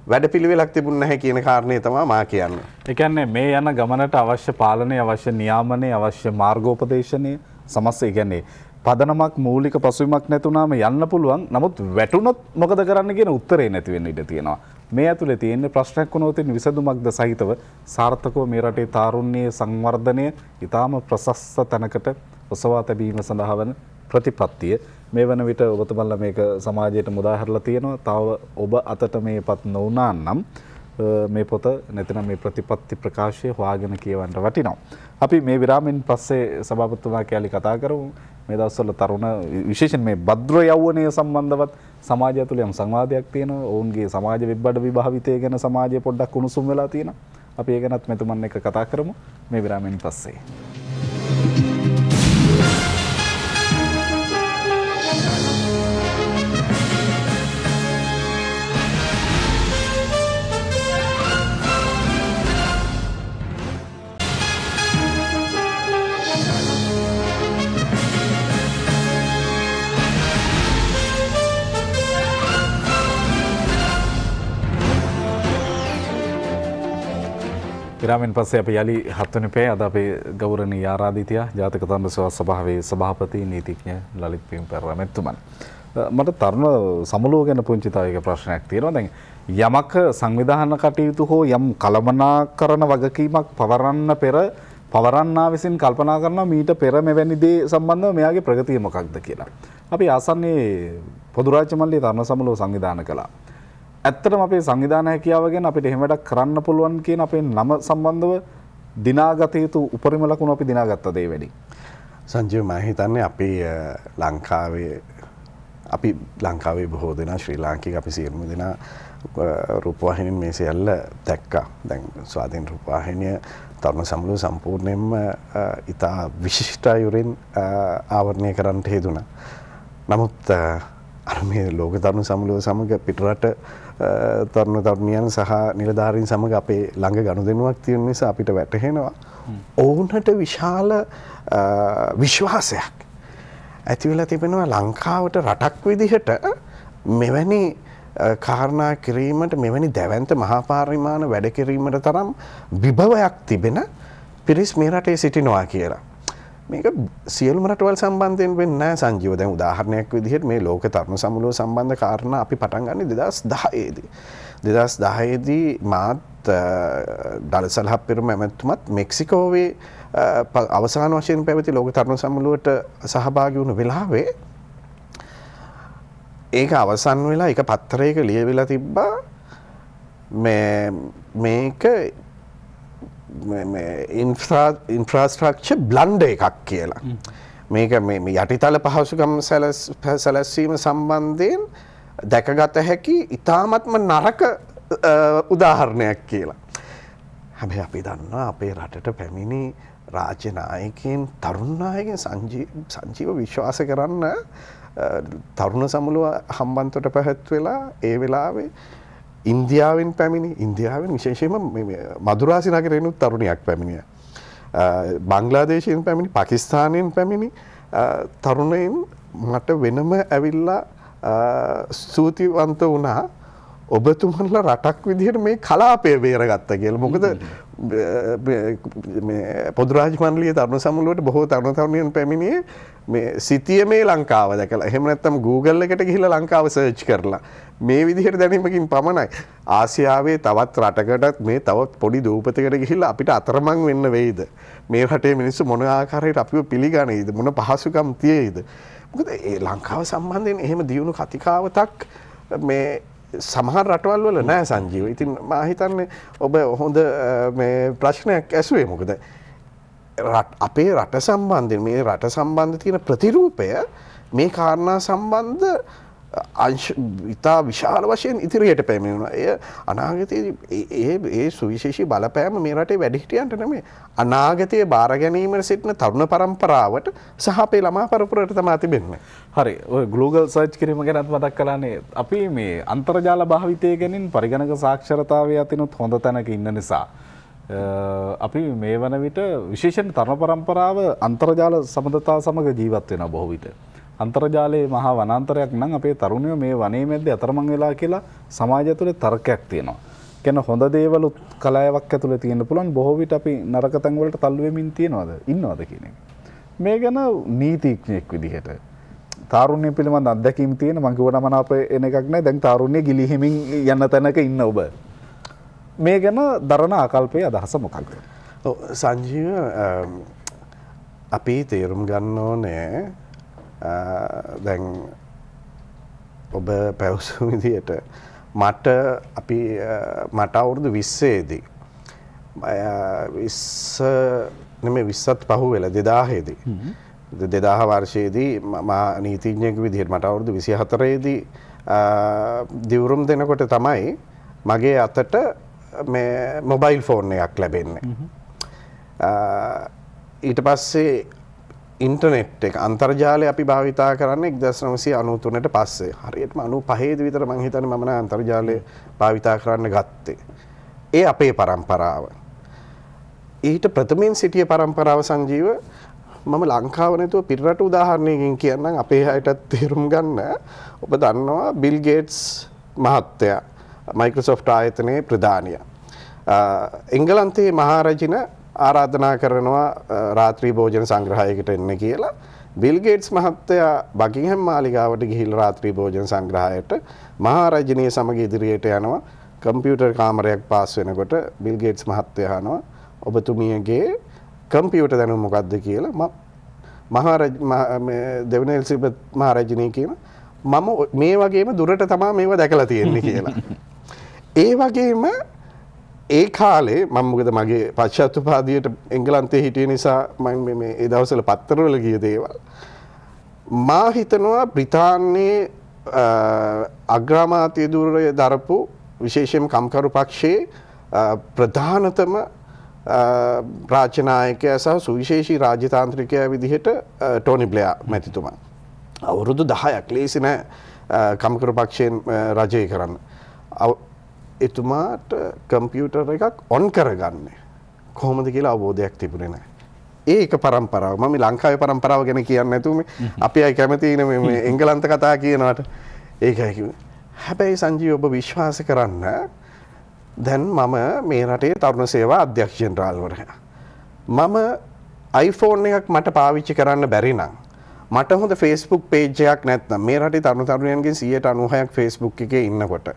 වැඩපිළිවෙලක් තිබුණ නැහැ කියන කාරණේ තමයි මා කියන්නේ. ඒ කියන්නේ මේ යන ගමනට අවශ්‍ය පාලනය, අවශ්‍ය නියාමනය, අවශ්‍ය මාර්ගෝපදේශනය සමස්ත ඒ කියන්නේ පදනමක් මූලික පසුබිමක් නැතුණාම යන්න පුළුවන්. නමුත් වැටුනොත් මොකද කරන්න කියන උත්තරේ නැති වෙන්න ඉඩ තියෙනවා. මේ ඇතුලේ තියෙන ප්‍රශ්නයක් වුණොත් විසඳුමක්ද සහිතව සාර්ථකව මේ රටේ තාරුණ්‍යයේ සංවර්ධනය ඊටාම ප්‍රශස්ත තැනකට ඔසවා තැබීම සඳහා වන ප්‍රතිපත්තිය මේ වන විට ඔබතුමන්ලා මේක සමාජයට මුදා හැරලා තියෙනවා. තව ඔබ අතට මේපත් නොවුණා නම් මේ පොත නැතිනම් මේ ප්‍රතිපත්ති ප්‍රකාශය හොයාගෙන කියවන්න වටිනවා. අපි මේ විරාමෙන් පස්සේ සභාපතිතුමා කැලි කතා කරමු. මේ දවස්වල තරුණ විශේෂයෙන් මේ භද්‍ර යෞවනය සම්බන්ධවත් සමාජය තුළ යම් සංවාදයක් තියෙනවා. ඔවුන්ගේ සමාජ විබ්බඩ විභාවිතය ගැන සමාජය පොඩ්ඩක් උණුසුම් වෙලා තියෙනවා. අපි ඒ ගැනත් මෙතුමන් එක්ක කතා කරමු මේ විරාමෙන් පස්සේ. විරාමෙන් පස්සේ අපි යලි 7 වෙනි පැය අද අපේ ගෞරවනීය ආරාධිතයා ජාතික තරුණ සේවා සභාවේ සභාපති නීතිඥ ලලිත් පියුම්පැර මැතිතුමන්. මට තරුණ සමුළුව ගැන පුංචි තව එක ප්‍රශ්නයක් තියෙනවා. දැන් යමක සංවිධාන කටයුතු හෝ යම් කළමනාකරණ වගකීමක් පවරන්නා විසින් කල්පනා කරනවා මීට පෙර මෙවැනි දේ සම්බන්ධව මෙයාගේ ප්‍රගතිය මොකක්ද කියලා. අපි ආසන්නයේ පොදු රාජ්‍ය මණ්ඩලයේ තරුණ සමුළුව සංවිධානය කළා. ඇත්තටම අපේ සංවිධාන හැකියාව ගැන අපිට එහෙම වැඩක් කරන්න පුළුවන් කියන අපේ නම සම්බන්ධව දිනාගත යුතු උපරිම ලකුණු අපි දිනාගත්තද ඒ වැඩි. සංජීව මම හිතන්නේ අපි ලංකාවේ බොහෝ දෙනා ශ්‍රී ලාංකික අපි සියලුම දෙනා රූපවාහිනියෙන් මේ සියල්ල දැක්කා. දැන් ස්වාධීන රූපවාහිනිය තරුණ සමුළුව සම්පූර්ණයෙන්ම ඉතා විශිෂ්ට අයුරින් ආවරණය කරන්නට හේතුණා. නමුත් අර මේ ලෝක තරුණ සමුළුව සමග පිටරට තරුණ තරුණියන් සහ නිලධාරීන් සමග අපේ ළඟ ගනුදෙනුවක් තියෙන නිසා අපිට වැටහෙනවා ඔවුන්ට විශාල විශ්වාසයක් ඇති වෙලා තිබෙනවා ලංකාවට රටක් විදිහට මෙවැනි කාරණා කිරීමට මෙවැනි දැවැන්ත මහා පරිමාණ වැඩ කිරීමට තරම් විභවයක් තිබෙන පිරිස් මේ රටේ සිටිනවා කියලා. මේක සියලුම රටවල් සම්බන්ධයෙන් වෙන්නේ නැහැ සංජීව. දැන් උදාහරණයක් විදිහට මේ ලෝක තරුණ සමුළුව සම්බන්ධ කාරණා අපි පටන් ගන්නේ 2010 දී. 2010 දී මාත් ඩලසල් හප්පිරුම ඇමතුමත් මෙක්සිකෝවේ අවසාන වශයෙන් පැවති ලෝක තරුණ සමුළුවට සහභාගී වුණු වෙලාවේ ඒක අවසන් වෙලා එක පත්තරයක ලියවිලා තිබ්බා මේක ඉන්ෆ්‍රාස්ට්‍රක්චර් බ්ලන්ඩර් එකක් කියලා. මේක මේ යටිතල පහසුකම් සැලැස්වීම සම්බන්ධයෙන් දැකගත හැකි ඉතාමත්ම නරක උදාහරණයක් කියලා. හැබැයි අපි දන්නවා අපේ රටට පැමිණි රාජ්‍ය නායකයන් තරුණ නායකයන් සංජීව විශ්වාස කරන්න තරුණ සමුළුව හම්බන්තොට පැවැත්වෙලා ඒ වෙලාවේ ඉන්දියාවෙන් පැමිණි ඉන්දියාවෙන් විශේෂයෙන්ම මදුරාසි නගරෙනුත් තරුණියක් පැමිණිය. බංග්ලාදේශයෙන් පැමිණි පාකිස්තානයෙන් පැමිණි තරුණයින් මට වෙනම ඇවිල්ලා ස්තුතිවන්ත වුණා ඔබතුමන්ලා රටක් විදිහට මේ කලාපය බේරගත්තා කියලා. මොකද පොදු රාජ්‍ය මණ්ඩලයේ තරුණ සමුළුවට බොහෝ තරුණ තරුණියන් පැමිණියේ මේ සිටියේ ලංකාව දැකලා. එහෙම නැත්නම් Google එකට ගිහිල්ලා ලංකාව සර්ච් කරලා මේ විදිහට දැනීමකින් පමණයි. ආසියාවේ තවත් රටකටත් මේ තවත් පොඩි දූපතකට ගිහිල්ලා අපිට අතරමං වෙන්න වෙයිද? මේ රටේ මිනිස්සු මොන ආකාරයකට අපිව පිළිගන්නේද? මොන පහසුකම් තියේද? මොකද ඒ ලංකාව සම්බන්ධයෙන් එහෙම දියුණු කතිකාවතක් මේ සමහර රටවල් වල නෑ සංජීව. ඉතින් මම හිතන්නේ ඔබ හොඳ මේ ප්‍රශ්නයක් ඇසුවේ. මොකද අපේ රට සම්බන්ධයෙන් මේ රට සම්බන්ධ තියෙන ප්‍රතිරූපය මේ කාරණා සම්බන්ධ ඉතා විශාල වශයෙන් ඉදිරියට පැමිණුණා. එය අනාගතයේදී ඒ සුවිශේෂී බලපෑම මේ රටේ වැඩිහිටියන්ට නෙමෙයි අනාගතයේ බාර ගැනීමට සිටින තරුණ පරම්පරාවට සහ අපේ ළමා පරපුරට තමයි තිබෙන්නේ. හරි. ඔය ග්ලෝබල් සර්ච් කිරීම ගැනත් මතක් කළානේ. අපි මේ අන්තර්ජාල භාවිතය ගැන පරිගණක සාක්ෂරතාවයේ අතිනුත් හොඳ තැනක ඉන්න නිසා අපි මේ වන විට විශේෂයෙන් තරුණ පරම්පරාව අන්තර්ජාල සම්බන්ධතාව සමග ජීවත් වෙනවා බොහෝ විට. අන්තර්ජාලයේ මහා වනාන්තරයක් නම් අපේ තරුණයෝ මේ වනයේ මැද්දේ අතරමං වෙලා කියලා සමාජය තුළ තර්කයක් තියෙනවා. කියන හොඳ දේවල් කලාවක් ඇතුළේ තියෙන්න පුළුවන් බොහෝ විට අපි නරක තැන් වලට තල්ලු වෙමින් ඉන්නවද කියන එක. මේ ගැන නීතිඥයෙක් විදිහට තාරුණ්‍ය පිළිබඳ අත්දැකීම් තියෙන මම කිව්වම මනාප එන එකක් නෑ. දැන් තාරුණ්‍ය ගිලිහෙමින් යන තැනක ඉන්න ඔබ. මේ ගැන දරන ආකල්පයේ අදහස මොකක්ද? ඔව් සංජීව අපි තේරුම් ගන්න ඕනේ දැන් ඔබ පැවසු විදියට මට අවුරුදු 20 දී 20ත් පහු වෙලා 2000 දී 2000 වර්ෂයේදී මම නීතිඥයෙකු විදිහට මට අවුරුදු 24 දී දිවුරුම් දෙනකොට තමයි මගේ අතට මේ මොබයිල් ෆෝන් එකක් ලැබෙන්නේ. ඊට පස්සේ ඉන්ටර්නෙට් එක අන්තර්ජාලය අපි භාවිතා කරන්නේ 1993ට පස්සේ. හරියටම 95 දී විතර මම හිතන්නේ මම අන්තර්ජාලය භාවිතා කරන්න ගත්තේ. ඒ අපේ පරම්පරාව. ඊට ප්‍රථමයෙන් සිටිය පරම්පරාව සංජීව මම ලංකාව නැතුව පිටරට උදාහරණයකින් කියන්නම් අපේ අයටත් තේරුම් ගන්න. ඔබ දන්නවා බිල් ගේට්ස් මහත්තයා මයික්‍රොසොෆ්ට් ආයතනයේ ප්‍රධානියා. එංගලන්තයේ මහරජින ආරාධනා කරනවා රාත්‍රී භෝජන සංග්‍රහයකට එන්න කියලා. බිල් ගේට්ස් මහත්තයා බකින්හම් මාලිගාවට ගිහිල්ලා රාත්‍රී භෝජන සංග්‍රහයට මහරජිනිය සමග ඉදිරියට යනවා. කම්පියුටර් කාමරයක් පාස් වෙනකොට බිල් ගේට්ස් මහත්තයා අහනවා ඔබතුමියගේ කම්පියුටර් දැනුම මොකක්ද කියලා. දෙවන එලිසබෙත් මහරජිනිය කියන මම මේ වගේම දුරට තමයි මේවා දැකලා තියෙන්නේ කියලා. ඒ වගේම ඒ කාලේ මම මොකද මගේ පශ්චාත්තුපාදියට එංගලන්තයේ හිටිය නිසා මම මේ ඒ දවස්වල පත්තරවල ගිය දේවල් මා හිතනවා බ්‍රිතාන්‍යයේ අග්‍රාමාත්‍ය ධුරය දරපු විශේෂයෙන් කම්කරු පක්ෂයේ ප්‍රධානතම රාජ්‍ය නායකයා සහ සුවිශේෂී රාජ්‍යතාන්ත්‍රිකයා විදිහට ටෝනි බ්ලෙයා මැතිතුමා අවුරුදු 10ක් ලේසි නෑ කම්කරු පක්ෂයෙන් රජය කරන්න. එතුමාට කම්පියුටර් එකක් ඔන් කරගන්න කොහොමද කියලා අවබෝධයක් තිබුණේ නැහැ. ඒක පරම්පරාව. මම ලංකාවේ පරම්පරාව ගැන කියන්නේ නැතුව අපි අය කැමති මේ එංගලන්ත කතා කියනවට ඒකයි කිව්වේ. හැබැයි සංජීව ඔබ විශ්වාස කරන්න දැන් මම මේ රටේ තරුණ සේවා අධ්‍යක්ෂ ජෙනරාල්වරයා. මම iPhone එකක් මට පාවිච්චි කරන්න බැරි නම් මට හොඳ Facebook page එකක් නැත්නම් මේ රටේ තරුණ තරුණියන්ගෙන් 96%ක් Facebook එකේ ඉන්නකොට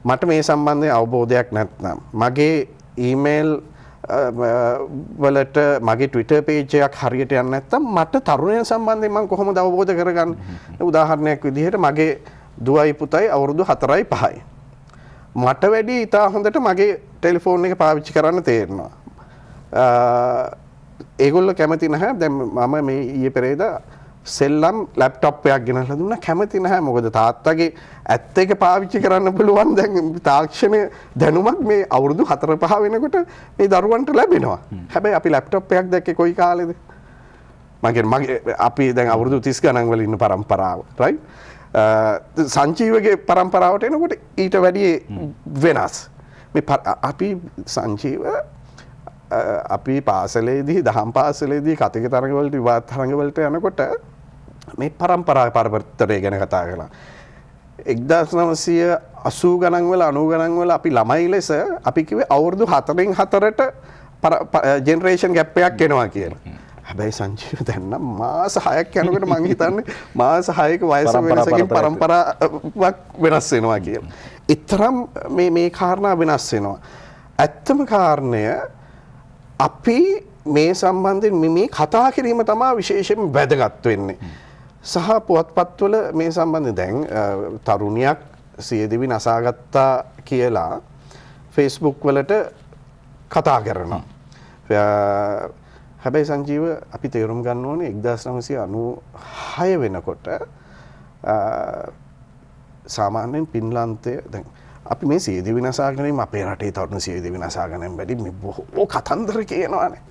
මට මේ සම්බන්ධයෙන් අවබෝධයක් නැත්නම් මගේ ඊමේල් වලට මගේ Twitter page එකක් හරියට යන්නේ නැත්නම් මට තරුණයන් සම්බන්ධයෙන් මම කොහොමද අවබෝධ කරගන්නේ? උදාහරණයක් විදිහට මගේ දුවයි පුතයි අවුරුදු 4යි 5යි. මට වැඩි ඉතා හොඳට මගේ ටෙලිෆෝන් එක පාවිච්චි කරන්න තේරෙනවා. ඒගොල්ලෝ කැමති නැහැ. දැන් මම මේ ඊයේ පෙරේදා සෙල්ලම් ලැප්ටොප් එකක් ගෙනල්ලා දුන්නා. කැමති නැහැ. මොකද තාත්තගේ ඇත්ත එක පාවිච්චි කරන්න පුළුවන් දැන් තාක්ෂණය දැනුමක් මේ අවුරුදු 4-5 වෙනකොට මේ දරුවන්ට ලැබෙනවා. හැබැයි අපි ලැප්ටොප් එකක් දැක්කේ කොයි කාලෙද? මගේ අපි දැන් අවුරුදු 30 ගණන් වල ඉන්න පරම්පරාව. රයිට්? සංජීවගේ පරම්පරාවට එනකොට ඊට වැඩිය වෙනස්. මේ අපි සංජීව අපි පාසලේදී දහම් පාසලේදී කතික තරඟවලට විවාද තරඟවලට යනකොට මේ පරම්පරාවේ පරපරතරය ගැන කතා කළා. 1980 ගණන් වල 90 ගණන් වල අපි ළමයි ලෙස අපි කිව්වේ අවුරුදු 4න් 4ට ජෙනරේෂන් ගැප් එකක් එනවා කියලා. හැබැයි සංජීව දැන් නම් මාස 6ක් යනකොට මං හිතන්නේ මාස 6ක වයස වෙනසකින් පරම්පරාවක් වෙනස් වෙනවා කියලා. ඊතරම් මේ කාරණා වෙනස් වෙනවා. ඇත්තම කාරණය අපි මේ සම්බන්ධයෙන් මේ කතා කිරීම තමයි විශේෂයෙන් වැදගත් වෙන්නේ. සහ පුවත්පත්වල මේ සම්බන්ධයෙන් දැන් තරුණියක් සියදිවි නසාගත්තා කියලා Facebook වලට කතා කරනවා. හැබැයි සංජීව අපි තේරුම් ගන්න ඕනේ 1996 වෙනකොට සාමාන්‍යයෙන් පින්ලන්තය දැන් අපි මේ සියදිවි නසා ගැනීම අපේ රටේ තරුණ සියදිවි නසා ගැනීම වැඩි මේ බොහෝ කතන්දර කියනවානේ.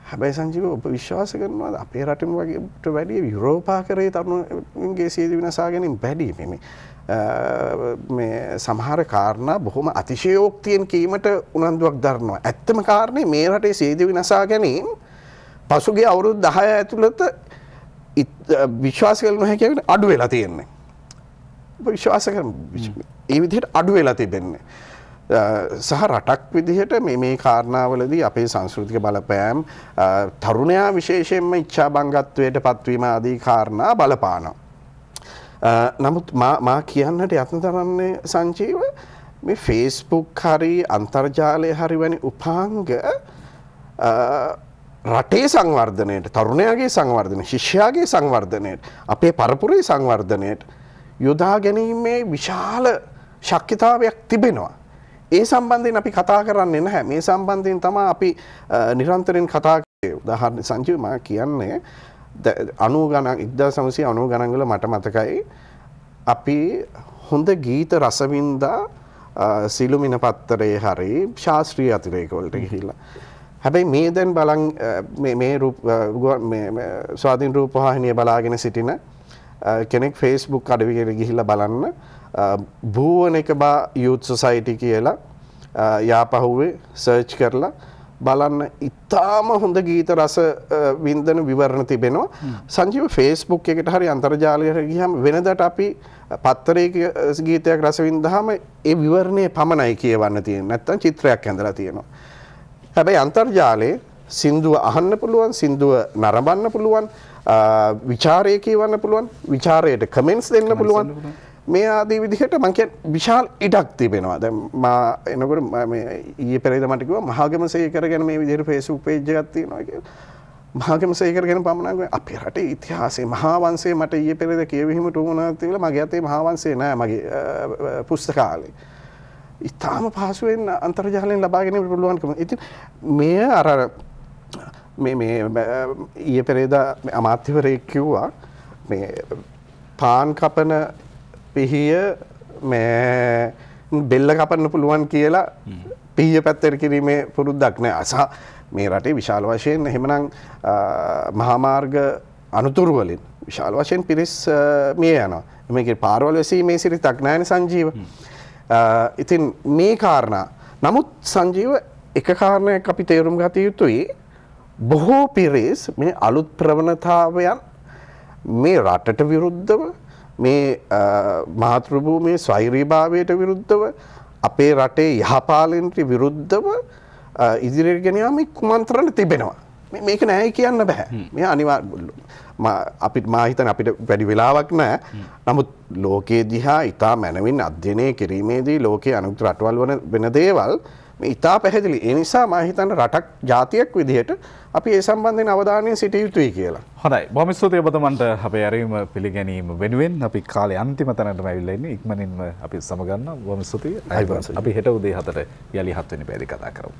හැබැයි සංජීව ඔබ විශ්වාස කරනවාද අපේ රටේම වගේට වැඩි යුරෝපාකරයේ තරුණගේ සියදිවි නසා ගැනීම වැඩි මේ සමහර කාරණා බොහොම අතිශයෝක්තියෙන් කීමට උනන්දුවක් දරනවා. ඇත්තම කාරණේ මේ රටේ සියදිවි නසා ගැනීම පසුගිය අවුරුදු 10 ඇතුළත විශ්වාස කළ නොහැකි අඩු වෙලා තියෙන්නේ. විශ්වාස කරමු ඒ විදිහට අඩු වෙලා තිබෙන්නේ. සහ රටක් විදිහට මේ කාරණාවලදී අපේ සංස්කෘතික බලපෑම් තරුණයා විශේෂයෙන්ම ඉච්ඡාබංගත්වයට පත්වීම ආදී කාරණා බලපානවා. නමුත් මා කියන්නට යත්න දරන්නේ සංජීව මේ Facebook හරි අන්තර්ජාලය හරි වැනි උපාංග රටේ සංවර්ධනයට තරුණයාගේ සංවර්ධනය ශිෂ්‍යයාගේ සංවර්ධනයට අපේ පරපුරේ සංවර්ධනයට යොදා ගැනීමේ විශාල ශක්්‍යතාවයක් තිබෙනවා. ඒ සම්බන්ධයෙන් අපි කතා කරන්නේ නැහැ. මේ සම්බන්ධයෙන් තමයි අපි නිරන්තරයෙන් කතා කරන්නේ. උදාහරණ සංජීව මම කියන්නේ 90 ගණන් 1990 ගණන් වල මට මතකයි අපි හොඳ ගීත රසවින්දා සිළුමිණ පත්තරේ හරි ශාස්ත්‍රීය අතිරේක වලට ගිහිල්ලා. හැබැයි මේ දැන් බලන් මේ ස්වාධීන රූපවාහිනිය බලාගෙන සිටින කෙනෙක් Facebook අඩවියට ගිහිල්ලා බලන්න භූවනික බා යූත් සොසයිටි කියලා යාපහුවේ සර්ච් කරලා බලන්න ඉතාම හොඳ ගීත රස වින්දන විවරණ තිබෙනවා. සංජීව Facebook එකට හරි අන්තර්ජාලයට ගියාම වෙනදට අපි පත්තරයක ගීතයක් රස වින්දාම ඒ විවරණය පමණයි කියවන්න තියෙන්නේ. නැත්තම් චිත්‍රයක් ඇඳලා තියෙනවා. හැබැයි අන්තර්ජාලයේ සින්දුව අහන්න පුළුවන්, සින්දුව නරඹන්න පුළුවන්, විචාරය කියවන්න පුළුවන්, විචාරයට කමෙන්ට්ස් දෙන්න පුළුවන්. මේ ආදී විදිහට මම කියන්නේ විශාල ඉඩක් තිබෙනවා. දැන් මා එනකොට මේ ඊයේ පෙරේද මට කිව්වා මහාගමසේකර ගැන මේ විදිහට Facebook page එකක් තියෙනවා කියලා. මහාගමසේකර ගැන පමණක් අපේ රටේ ඉතිහාසයේ මහා වංශය මට ඊයේ පෙරේද කියවෙහිමට වුණා කියලා මගේ අතේ මහා වංශය නෑ මගේ පුස්තකාලේ. ඉතාම පහසුවෙන් අන්තර්ජාලයෙන් ලබා ගැනීම පුළුවන්කම. ඉතින් මේ අර මේ ඊයේ පෙරේද අමාත්‍යවරයෙක් කිව්වා මේ පාන් කපන පිහිය මේ බෙල්ල කපන්න පුළුවන් කියලා පිහිය පැත්තට කිරීමේ පුරුද්දක් නෑ. අසහ මේ රටේ විශාල වශයෙන් එහෙමනම් මහා මාර්ග අනුතුරු වලින් විශාල වශයෙන් පිරිස් මිය යනවා. මේකේ පාරවල් වැසීමේ සිරිතක් නෑනේ සංජීව. ඉතින් මේ කාරණා නමුත් සංජීව එක කාරණයක් අපි තේරුම් ගත යුතුයි. බොහෝ පිරිස් මේ අලුත් ප්‍රවණතාවයන් මේ රටට විරුද්ධව මේ මාතෘ භූමියේ ස්වෛරීභාවයට විරුද්ධව අපේ රටේ යහපාලනයට විරුද්ධව ඉදිරියට ගෙන යාමේ කුමන්ත්‍රණ තිබෙනවා. මේක නෑ කියන්න බෑ. මේ අනිවාර්ය අපිට මා හිතන අපිට වැඩි වෙලාවක් නෑ. නමුත් ලෝකයේ දිහා ඉතා මනවින් අධ්‍යයනය කිරීමේදී ලෝකයේ අනිත් රටවල් වන වෙන දේවල් මේ ඉතා පැහැදිලි. ඒ නිසා මා හිතන රටක් ජාතියක් විදිහට අපි ඒ සම්බන්ධයෙන් අවධානය සිටිය යුතුයි කියලා. හොඳයි. බොහොම ස්තුතියි ඔබතුමන්ට අපේ ඇරයුම පිළිගැනීම වෙනුවෙන් අපි කාලේ අන්තිම තැනටම ඇවිල්ලා ඉන්නේ. ඉක්මනින්ම අපි සමගන්න. බොහොම ස්තුතියි. අපි හෙට උදේ 7ට යලි 7 වෙනි පැයදී කතා කරමු.